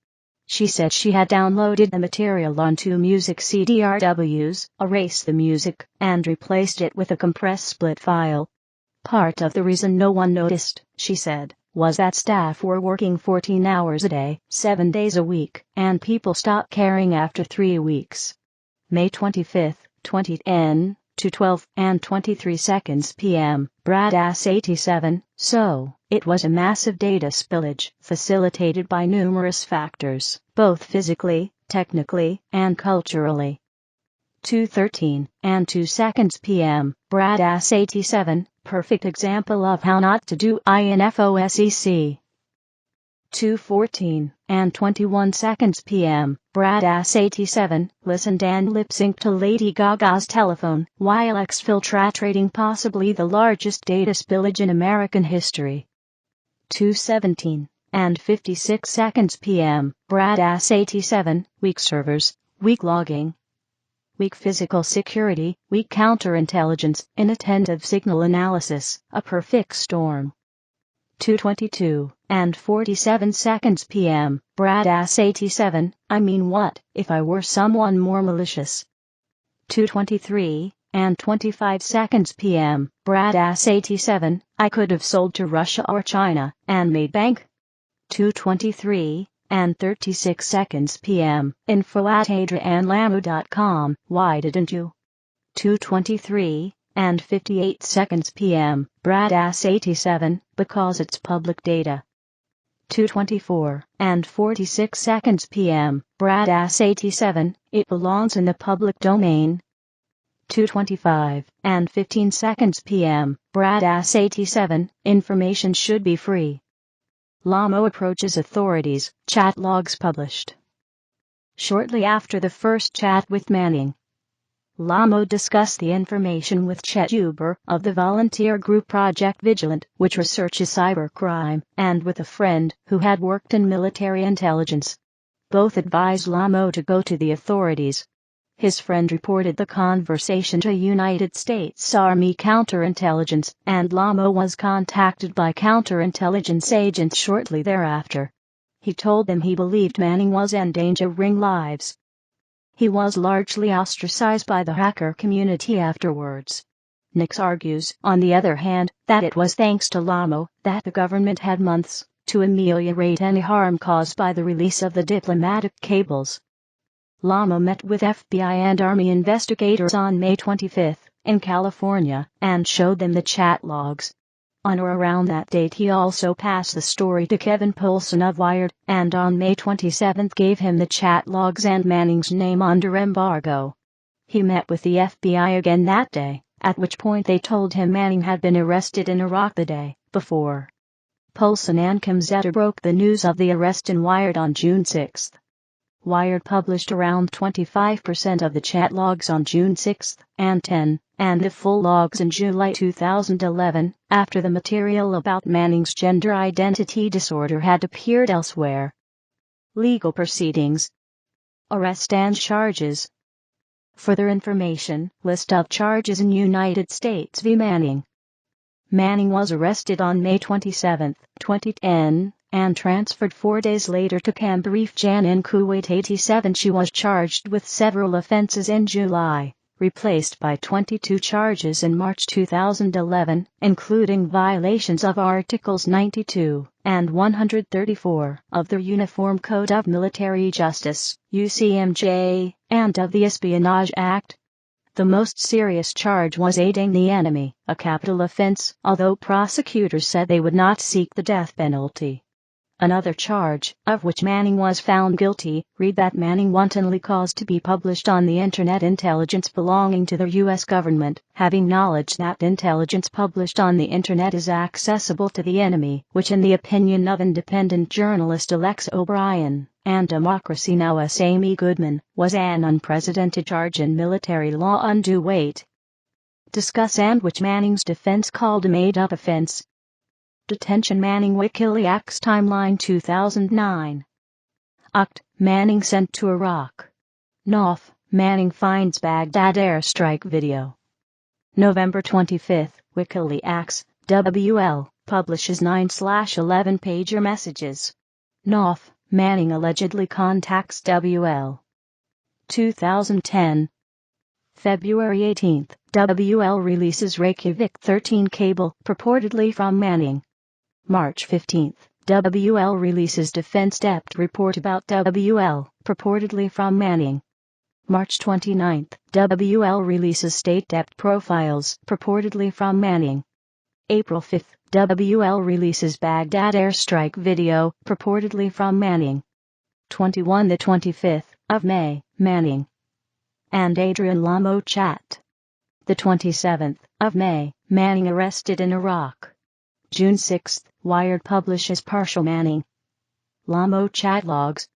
She said she had downloaded the material onto music CDRWs, erased the music, and replaced it with a compressed split file. Part of the reason no one noticed, she said, was that staff were working 14 hours a day, 7 days a week, and people stopped caring after 3 weeks. May 25, 2010, to 12 and 23 seconds p.m., Brad Ass 87, so, it was a massive data spillage, facilitated by numerous factors, both physically, technically, and culturally. 2:13 and 2 seconds p.m., Brad Ass 87, perfect example of how not to do INFOSEC. 2:14 and 21 seconds p.m., Brad Ass 87, listened and lip-synced to Lady Gaga's Telephone, while exfiltrating possibly the largest data spillage in American history. 2:17 and 56 seconds p.m., Brad Ass 87, weak servers, weak logging, weak physical security, weak counterintelligence, inattentive signal analysis, a perfect storm. 2:22 and 47 seconds p.m., Brad Ass 87, I mean what, if I were someone more malicious. 2:23 and 25 seconds p.m., Brad Ass 87, I could have sold to Russia or China, and made bank. 2:23 and 36 seconds p.m., info@adrianlamo.com, why didn't you? 2:23 and 58 seconds p.m., Brad Ass 87, because it's public data. 2:24 and 46 seconds p.m., Brad Ass 87, it belongs in the public domain. 2:25 and 15 seconds p.m., Brad Ass 87, information should be free. Lamo approaches authorities, chat logs published. Shortly after the first chat with Manning, Lamo discussed the information with Chet Huber of the volunteer group Project Vigilant, which researches cybercrime, and with a friend who had worked in military intelligence. Both advised Lamo to go to the authorities. His friend reported the conversation to United States Army counterintelligence, and Lamo was contacted by counterintelligence agents shortly thereafter. He told them he believed Manning was endangering lives. He was largely ostracized by the hacker community afterwards. Nix argues, on the other hand, that it was thanks to Lamo that the government had months to ameliorate any harm caused by the release of the diplomatic cables. Lamo met with FBI and Army investigators on May 25 in California and showed them the chat logs. On or around that date he also passed the story to Kevin Poulsen of Wired, and on May 27 gave him the chat logs and Manning's name under embargo. He met with the FBI again that day, at which point they told him Manning had been arrested in Iraq the day before. Pulse and Ankam broke the news of the arrest in Wired on June 6. Wired published around 25% of the chat logs on June 6 and 10, and the full logs in July 2011, after the material about Manning's gender identity disorder had appeared elsewhere. Legal proceedings. Arrest and charges. Further information, list of charges in United States v. Manning. Manning was arrested on May 27, 2010, and transferred 4 days later to Camp Reef-Jan in Kuwait 87. She was charged with several offenses in July, replaced by 22 charges in March 2011, including violations of Articles 92 and 134 of the Uniform Code of Military Justice, UCMJ, and of the Espionage Act. The most serious charge was aiding the enemy, a capital offense, although prosecutors said they would not seek the death penalty. Another charge, of which Manning was found guilty, read that Manning wantonly caused to be published on the Internet intelligence belonging to the U.S. government, having knowledge that intelligence published on the Internet is accessible to the enemy, which in the opinion of independent journalist Alexa O'Brien and Democracy Now!'s Amy Goodman, was an unprecedented charge in military law undue weight. Discuss and which Manning's defense called a made-up offense. Detention Manning WikiLeaks timeline 2009. Oct. Manning sent to Iraq. Nov. Manning finds Baghdad airstrike video. November 25. WikiLeaks, WL, publishes 9/11-pager messages. Nov. Manning allegedly contacts WL. 2010. February 18. WL releases Reykjavik 13 cable, purportedly from Manning. March 15. WL releases Defense Dept report about WL, purportedly from Manning. March 29. WL releases State Dept profiles, purportedly from Manning. April 5. WL releases Baghdad airstrike video, purportedly from Manning. 21 the 25th of May, Manning and Adrian Lamo chat. The 27th of May, Manning arrested in Iraq. June 6, Wired publishes partial Manning Lamo chat logs.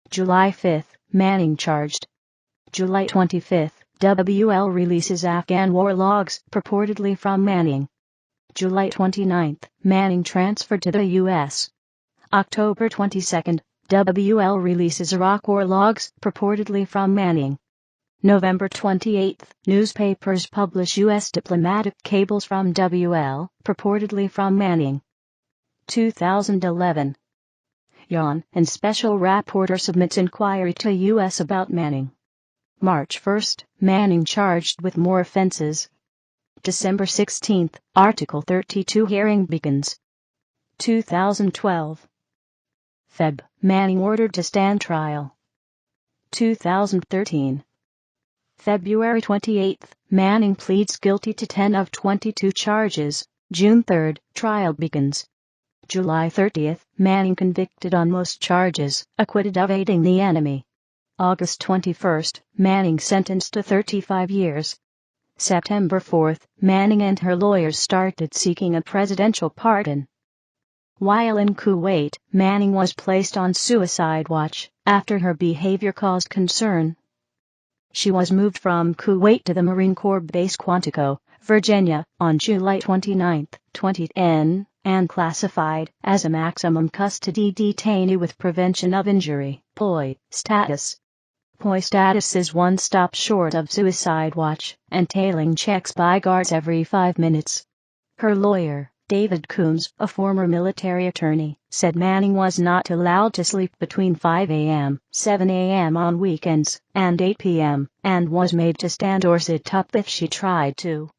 July 5, Manning charged. July 25, WL releases Afghan war logs, purportedly from Manning. July 29, Manning transferred to the U.S. October 22, WL releases Iraq war logs, purportedly from Manning. November 28, newspapers publish U.S. diplomatic cables from WL, purportedly from Manning. 2011. Yawn and special rapporteur submits inquiry to U.S. about Manning. March 1, Manning charged with more offenses. December 16, Article 32 hearing begins. 2012. Feb. Manning ordered to stand trial. 2013. February 28, Manning pleads guilty to 10 of 22 charges. June 3, trial begins. July 30, Manning convicted on most charges, acquitted of aiding the enemy. August 21, Manning sentenced to 35 years. September 4, Manning and her lawyers started seeking a presidential pardon. While in Kuwait, Manning was placed on suicide watch after her behavior caused concern. She was moved from Kuwait to the Marine Corps Base Quantico, Virginia, on July 29, 2010, and classified as a maximum custody detainee with prevention of injury (POI) status. POI status is one stop short of suicide watch, entailing checks by guards every 5 minutes. Her lawyer, David Coombs, a former military attorney, said Manning was not allowed to sleep between 5 a.m., 7 a.m. on weekends, and 8 p.m., and was made to stand or sit up if she tried to.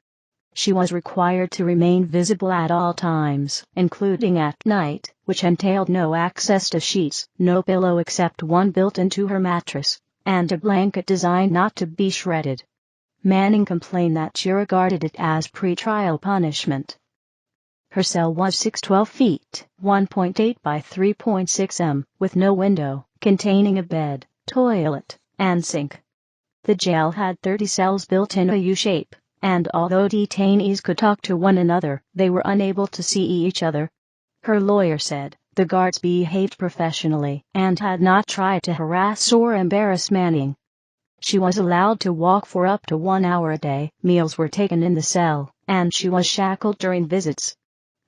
She was required to remain visible at all times, including at night, which entailed no access to sheets, no pillow except one built into her mattress, and a blanket designed not to be shredded. Manning complained that she regarded it as pre-trial punishment. Her cell was 6'12" feet, 1.8 by 3.6 m, with no window, containing a bed, toilet, and sink. The jail had 30 cells built in a U-shape, and although detainees could talk to one another, they were unable to see each other. Her lawyer said the guards behaved professionally and had not tried to harass or embarrass Manning. She was allowed to walk for up to 1 hour a day, meals were taken in the cell, and she was shackled during visits.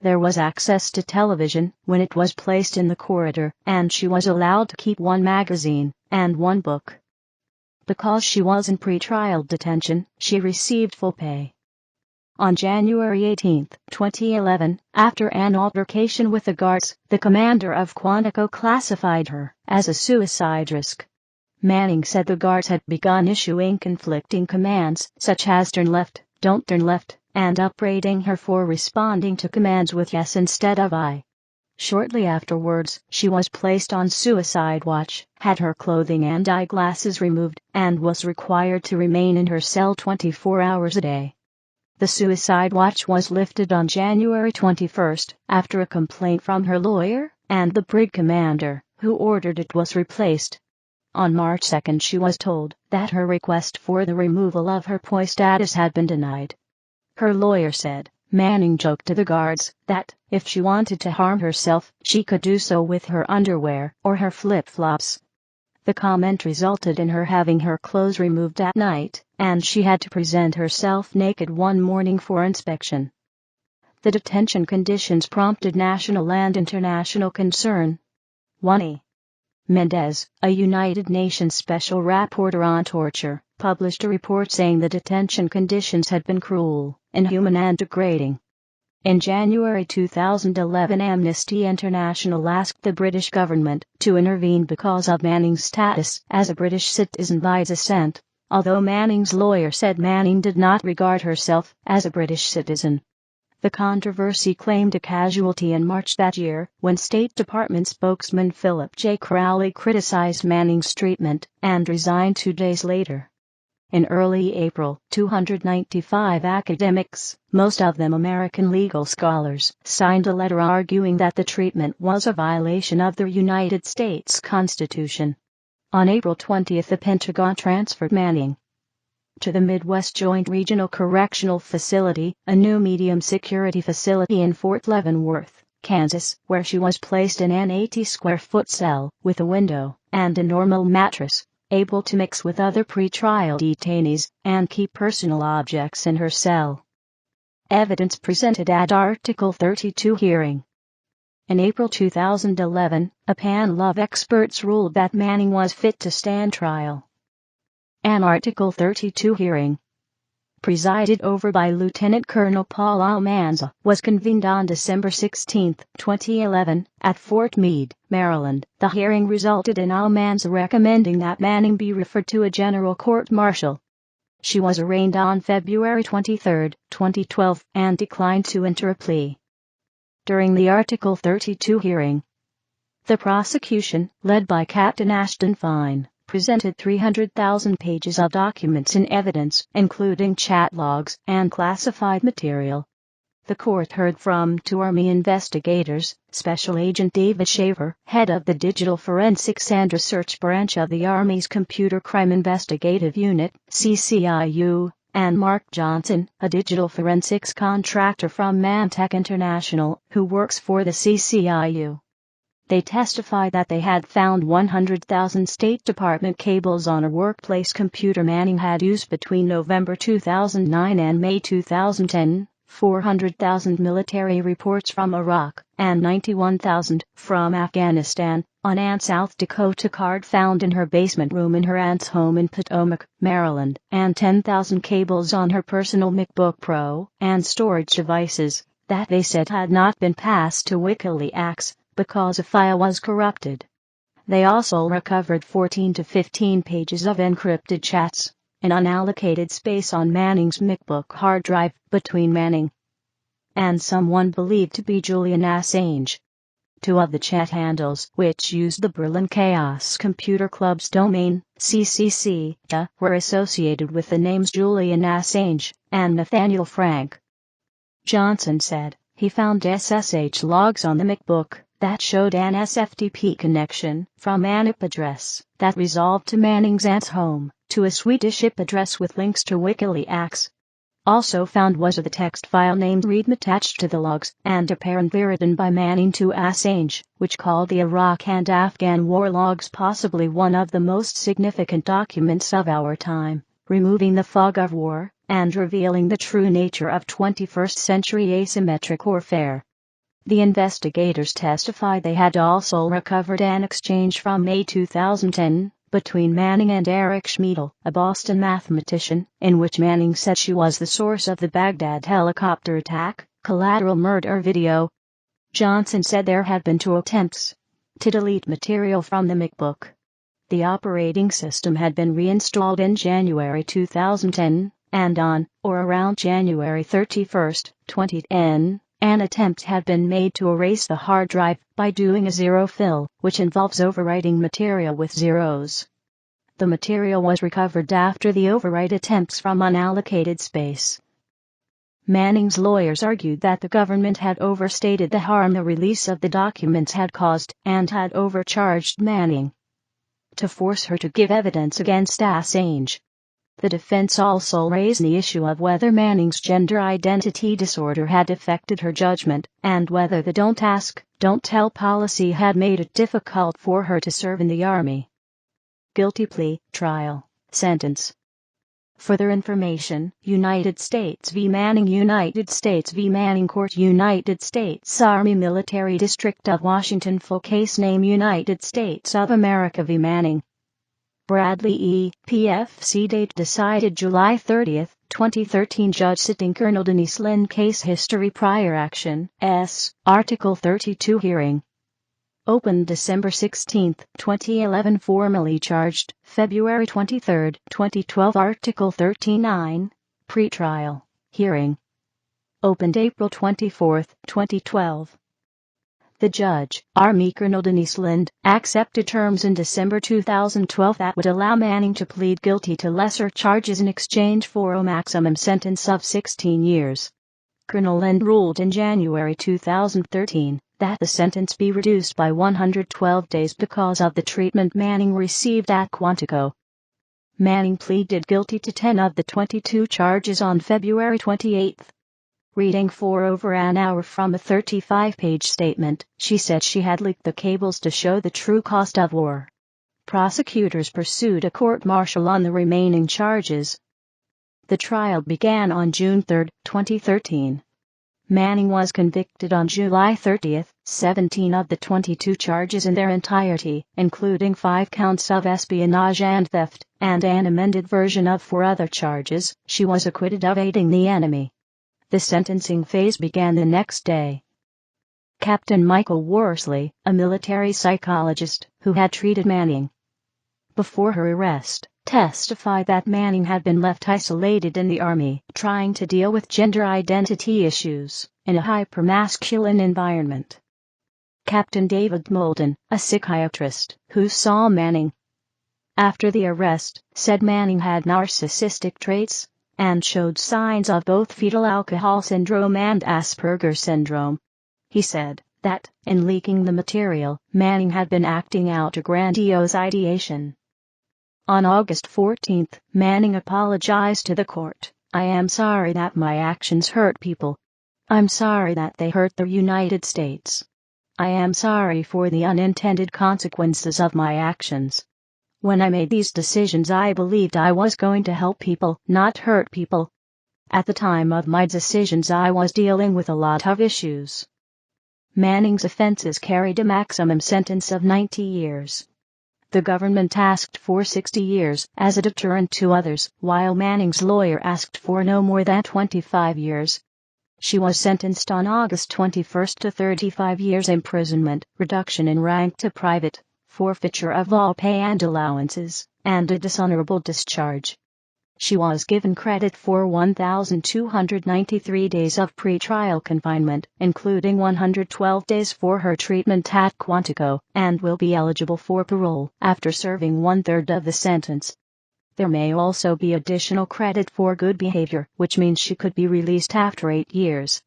There was access to television when it was placed in the corridor, and she was allowed to keep one magazine and one book. Because she was in pre-trial detention, she received full pay. On January 18, 2011, after an altercation with the guards, the commander of Quantico classified her as a suicide risk. Manning said the guards had begun issuing conflicting commands, such as turn left, don't turn left, and upbraiding her for responding to commands with yes instead of I. Shortly afterwards, she was placed on suicide watch, had her clothing and eyeglasses removed, and was required to remain in her cell 24 hours a day. The suicide watch was lifted on January 21 after a complaint from her lawyer and the brig commander, who ordered it was replaced. On March 2 she was told that her request for the removal of her POI status had been denied. Her lawyer said Manning joked to the guards that, if she wanted to harm herself, she could do so with her underwear or her flip-flops. The comment resulted in her having her clothes removed at night, and she had to present herself naked one morning for inspection. The detention conditions prompted national and international concern. 1. Mendez, a United Nations special rapporteur on torture, published a report saying the detention conditions had been cruel, inhuman and degrading. In January 2011, Amnesty International asked the British government to intervene because of Manning's status as a British citizen by descent, although Manning's lawyer said Manning did not regard herself as a British citizen. The controversy claimed a casualty in March that year, when State Department spokesman Philip J. Crowley criticized Manning's treatment and resigned 2 days later. In early April, 295 academics, most of them American legal scholars, signed a letter arguing that the treatment was a violation of the United States Constitution. On April 20, the Pentagon transferred Manning to the Midwest Joint Regional Correctional Facility, a new medium-security facility in Fort Leavenworth, Kansas, where she was placed in an 80-square-foot cell with a window and a normal mattress, able to mix with other pre-trial detainees and keep personal objects in her cell. Evidence presented at Article 32 hearing. In April 2011, a panel of experts ruled that Manning was fit to stand trial. An Article 32 hearing, presided over by Lieutenant Colonel Paul Almanza, was convened on December 16, 2011, at Fort Meade, Maryland. The hearing resulted in Almanza recommending that Manning be referred to a general court-martial. She was arraigned on February 23, 2012, and declined to enter a plea. During the Article 32 hearing, the prosecution, led by Captain Ashton Fine, presented 300,000 pages of documents in evidence, including chat logs and classified material. The court heard from 2 Army investigators, Special Agent David Shaver, head of the Digital Forensics and Research Branch of the Army's Computer Crime Investigative Unit, CCIU, and Mark Johnson, a digital forensics contractor from Mantech International, who works for the CCIU. They testified that they had found 100,000 State Department cables on a workplace computer Manning had used between November 2009 and May 2010, 400,000 military reports from Iraq, and 91,000 from Afghanistan, on an South Dakota card found in her basement room in her aunt's home in Potomac, Maryland, and 10,000 cables on her personal MacBook Pro and storage devices that they said had not been passed to WikiLeaks because a file was corrupted. They also recovered 14 to 15 pages of encrypted chats, an unallocated space on Manning's MacBook hard drive between Manning and someone believed to be Julian Assange. 2 of the chat handles, which used the Berlin Chaos Computer Club's domain, CCC, were associated with the names Julian Assange and Nathaniel Frank. Johnson said he found SSH logs on the MacBook that showed an SFTP connection from an IP address that resolved to Manning's aunt's home to a Swedish IP address with links to WikiLeaks. Also found was the text file named Read attached to the logs, and apparently written by Manning to Assange, which called the Iraq and Afghan war logs possibly one of the most significant documents of our time, removing the fog of war, and revealing the true nature of 21st century asymmetric warfare. The investigators testified they had also recovered an exchange from May 2010, between Manning and Eric Schmiedel, a Boston mathematician, in which Manning said she was the source of the Baghdad helicopter attack, collateral murder video. Johnson said there had been 2 attempts to delete material from the MacBook. The operating system had been reinstalled in January 2010, and on, or around January 31, 2010, an attempt had been made to erase the hard drive by doing a zero fill, which involves overwriting material with zeros. The material was recovered after the overwrite attempts from unallocated space. Manning's lawyers argued that the government had overstated the harm the release of the documents had caused, and had overcharged Manning to force her to give evidence against Assange. The defense also raised the issue of whether Manning's gender identity disorder had affected her judgment, and whether the don't ask, don't tell policy had made it difficult for her to serve in the Army. Guilty plea, trial, sentence. Further information: United States v. Manning, United States v. Manning Court, United States Army Military District of Washington. Full case name: United States of America v. Manning. Bradley E. PFC. Date decided July 30, 2013. Judge sitting Colonel Denise Lynn. Case history: prior action, S. Article 32 hearing. Opened December 16, 2011. Formally charged February 23, 2012. Article 39, pretrial hearing. Opened April 24, 2012. The judge, Army Colonel Denise Lind, accepted terms in December 2012 that would allow Manning to plead guilty to lesser charges in exchange for a maximum sentence of 16 years. Colonel Lind ruled in January 2013 that the sentence be reduced by 112 days because of the treatment Manning received at Quantico. Manning pleaded guilty to 10 of the 22 charges on February 28. Reading for over an hour from a 35-page statement, she said she had leaked the cables to show the true cost of war. Prosecutors pursued a court-martial on the remaining charges. The trial began on June 3, 2013. Manning was convicted on July 30, 17 of the 22 charges in their entirety, including 5 counts of espionage and theft, and an amended version of 4 other charges. She was acquitted of aiding the enemy. The sentencing phase began the next day. Captain Michael Worsley, a military psychologist who had treated Manning before her arrest, testified that Manning had been left isolated in the Army, trying to deal with gender identity issues in a hypermasculine environment. Captain David Molden, a psychiatrist who saw Manning after the arrest, said Manning had narcissistic traits and showed signs of both fetal alcohol syndrome and Asperger's syndrome. He said that, in leaking the material, Manning had been acting out a grandiose ideation. On August 14, Manning apologized to the court. "I am sorry that my actions hurt people. I'm sorry that they hurt the United States. I am sorry for the unintended consequences of my actions. When I made these decisions, I believed I was going to help people, not hurt people. At the time of my decisions, I was dealing with a lot of issues." Manning's offenses carried a maximum sentence of 90 years. The government asked for 60 years as a deterrent to others, while Manning's lawyer asked for no more than 25 years. She was sentenced on August 21 to 35 years imprisonment, reduction in rank to private, forfeiture of all pay and allowances, and a dishonorable discharge. She was given credit for 1,293 days of pre-trial confinement, including 112 days for her treatment at Quantico, and will be eligible for parole after serving 1/3 of the sentence. There may also be additional credit for good behavior, which means she could be released after 8 years.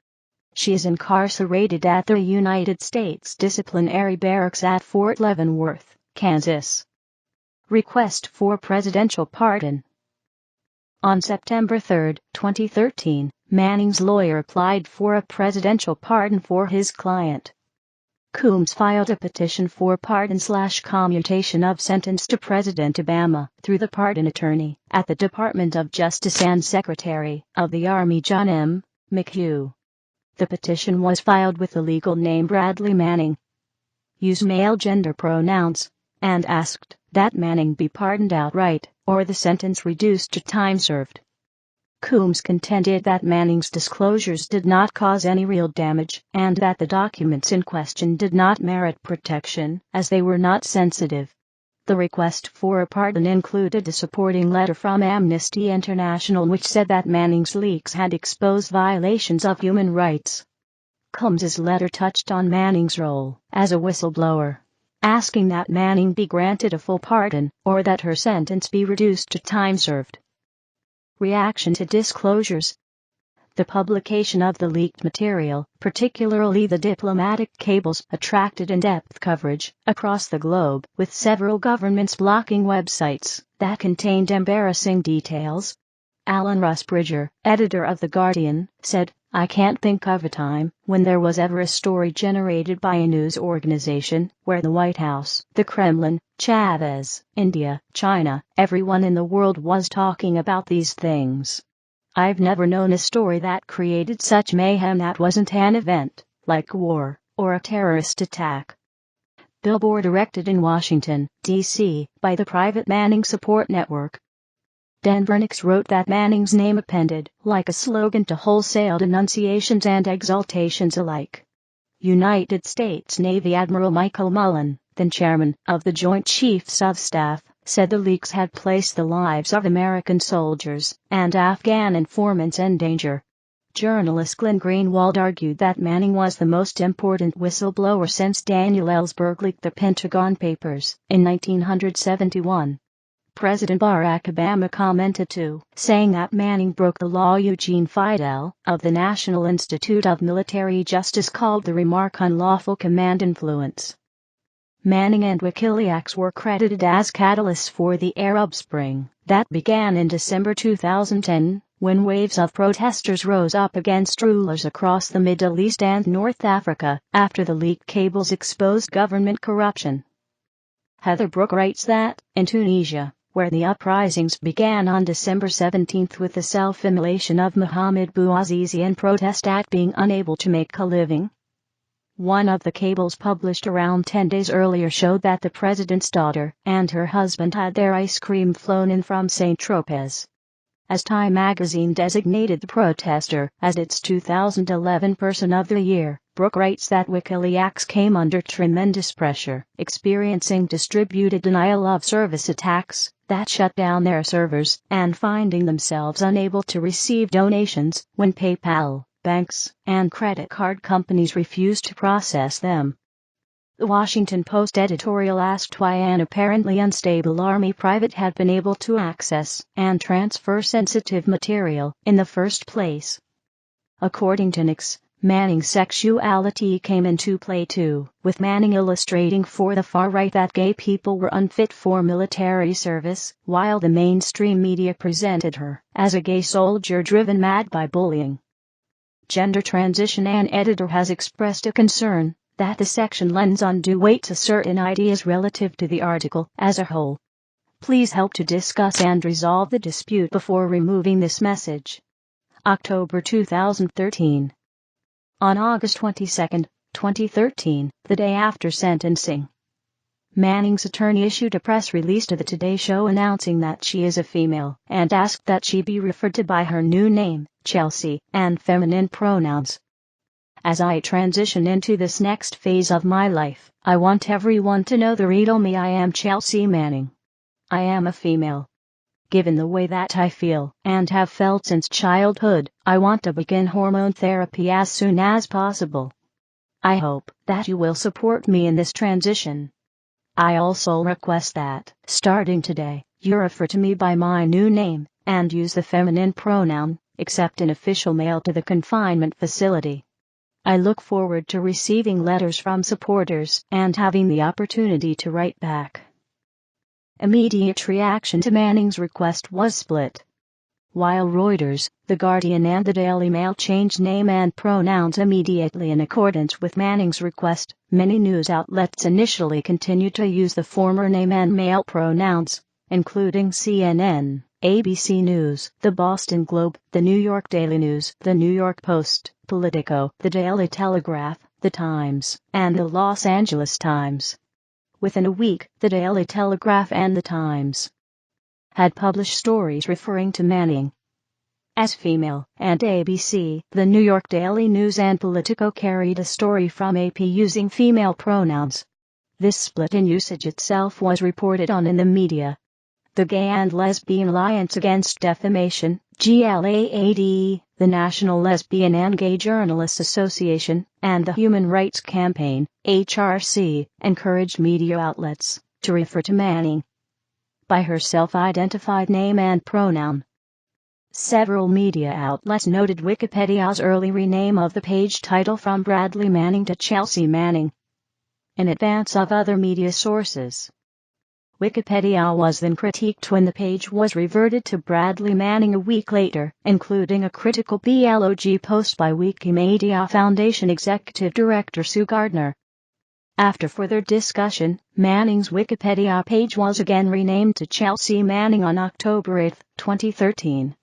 She is incarcerated at the United States Disciplinary Barracks at Fort Leavenworth, Kansas. Request for presidential pardon. On September 3, 2013, Manning's lawyer applied for a presidential pardon for his client. Combs filed a petition for pardon/commutation of sentence to President Obama through the pardon attorney at the Department of Justice and Secretary of the Army John M. McHugh. The petition was filed with the legal name Bradley Manning. Used male gender pronouns, and asked that Manning be pardoned outright or the sentence reduced to time served. Combs contended that Manning's disclosures did not cause any real damage and that the documents in question did not merit protection as they were not sensitive. The request for a pardon included a supporting letter from Amnesty International which said that Manning's leaks had exposed violations of human rights. Combs's letter touched on Manning's role as a whistleblower, asking that Manning be granted a full pardon or that her sentence be reduced to time served. Reaction to disclosures. The publication of the leaked material, particularly the diplomatic cables, attracted in-depth coverage across the globe, with several governments blocking websites that contained embarrassing details. Alan Rusbridger, editor of The Guardian, said, "I can't think of a time when there was ever a story generated by a news organization where the White House, the Kremlin, Chavez, India, China, everyone in the world was talking about these things. I've never known a story that created such mayhem that wasn't an event, like war, or a terrorist attack." Billboard erected in Washington, D.C., by the private Manning Support Network. Denver Nix wrote that Manning's name appended, like a slogan, to wholesale denunciations and exaltations alike. United States Navy Admiral Michael Mullen, then chairman of the Joint Chiefs of Staff, said the leaks had placed the lives of American soldiers and Afghan informants in danger. Journalist Glenn Greenwald argued that Manning was the most important whistleblower since Daniel Ellsberg leaked the Pentagon Papers in 1971. President Barack Obama commented too, saying that Manning broke the law. Eugene Fidel, of the National Institute of Military Justice, called the remark unlawful command influence. Manning and WikiLeaks were credited as catalysts for the Arab Spring that began in December 2010, when waves of protesters rose up against rulers across the Middle East and North Africa after the leaked cables exposed government corruption. Heather Brooke writes that, in Tunisia, where the uprisings began on December 17 with the self-immolation of Mohamed Bouazizi in protest at being unable to make a living. One of the cables published around 10 days earlier showed that the president's daughter and her husband had their ice cream flown in from Saint-Tropez. As Time magazine designated the protester as its 2011 Person of the Year, Brooke writes that WikiLeaks came under tremendous pressure, experiencing distributed denial-of-service attacks that shut down their servers and finding themselves unable to receive donations when PayPal, banks, and credit card companies refused to process them. The Washington Post editorial asked why an apparently unstable Army private had been able to access and transfer sensitive material in the first place. According to Nix, Manning's sexuality came into play too, with Manning illustrating for the far right that gay people were unfit for military service, while the mainstream media presented her as a gay soldier driven mad by bullying. Gender Transition, an editor, has expressed a concern that the section lends undue weight to certain ideas relative to the article as a whole. Please help to discuss and resolve the dispute before removing this message. October 2013. On August 22, 2013, the day after sentencing, Manning's attorney issued a press release to the Today Show announcing that she is a female and asked that she be referred to by her new name, Chelsea, and feminine pronouns. "As I transition into this next phase of my life, I want everyone to know the real me. I am Chelsea Manning. I am a female. Given the way that I feel and have felt since childhood, I want to begin hormone therapy as soon as possible. I hope that you will support me in this transition. I also request that, starting today, you refer to me by my new name and use the feminine pronoun, except in official mail to the confinement facility. I look forward to receiving letters from supporters and having the opportunity to write back." Immediate reaction to Manning's request was split. While Reuters, The Guardian and the Daily Mail changed name and pronouns immediately in accordance with Manning's request, many news outlets initially continued to use the former name and male pronouns, including CNN, ABC News, The Boston Globe, The New York Daily News, The New York Post, Politico, The Daily Telegraph, The Times, and The Los Angeles Times. Within a week, The Daily Telegraph and The Times had published stories referring to Manning as female, and ABC, The New York Daily News and Politico carried a story from AP using female pronouns. This split in usage itself was reported on in the media. The Gay and Lesbian Alliance Against Defamation, GLAAD, the National Lesbian and Gay Journalists Association, and the Human Rights Campaign, HRC, encouraged media outlets to refer to Manning by her self-identified name and pronoun. Several media outlets noted Wikipedia's early rename of the page title from Bradley Manning to Chelsea Manning in advance of other media sources. Wikipedia was then critiqued when the page was reverted to Bradley Manning a week later, including a critical blog post by Wikimedia Foundation Executive Director Sue Gardner. After further discussion, Manning's Wikipedia page was again renamed to Chelsea Manning on October 8, 2013.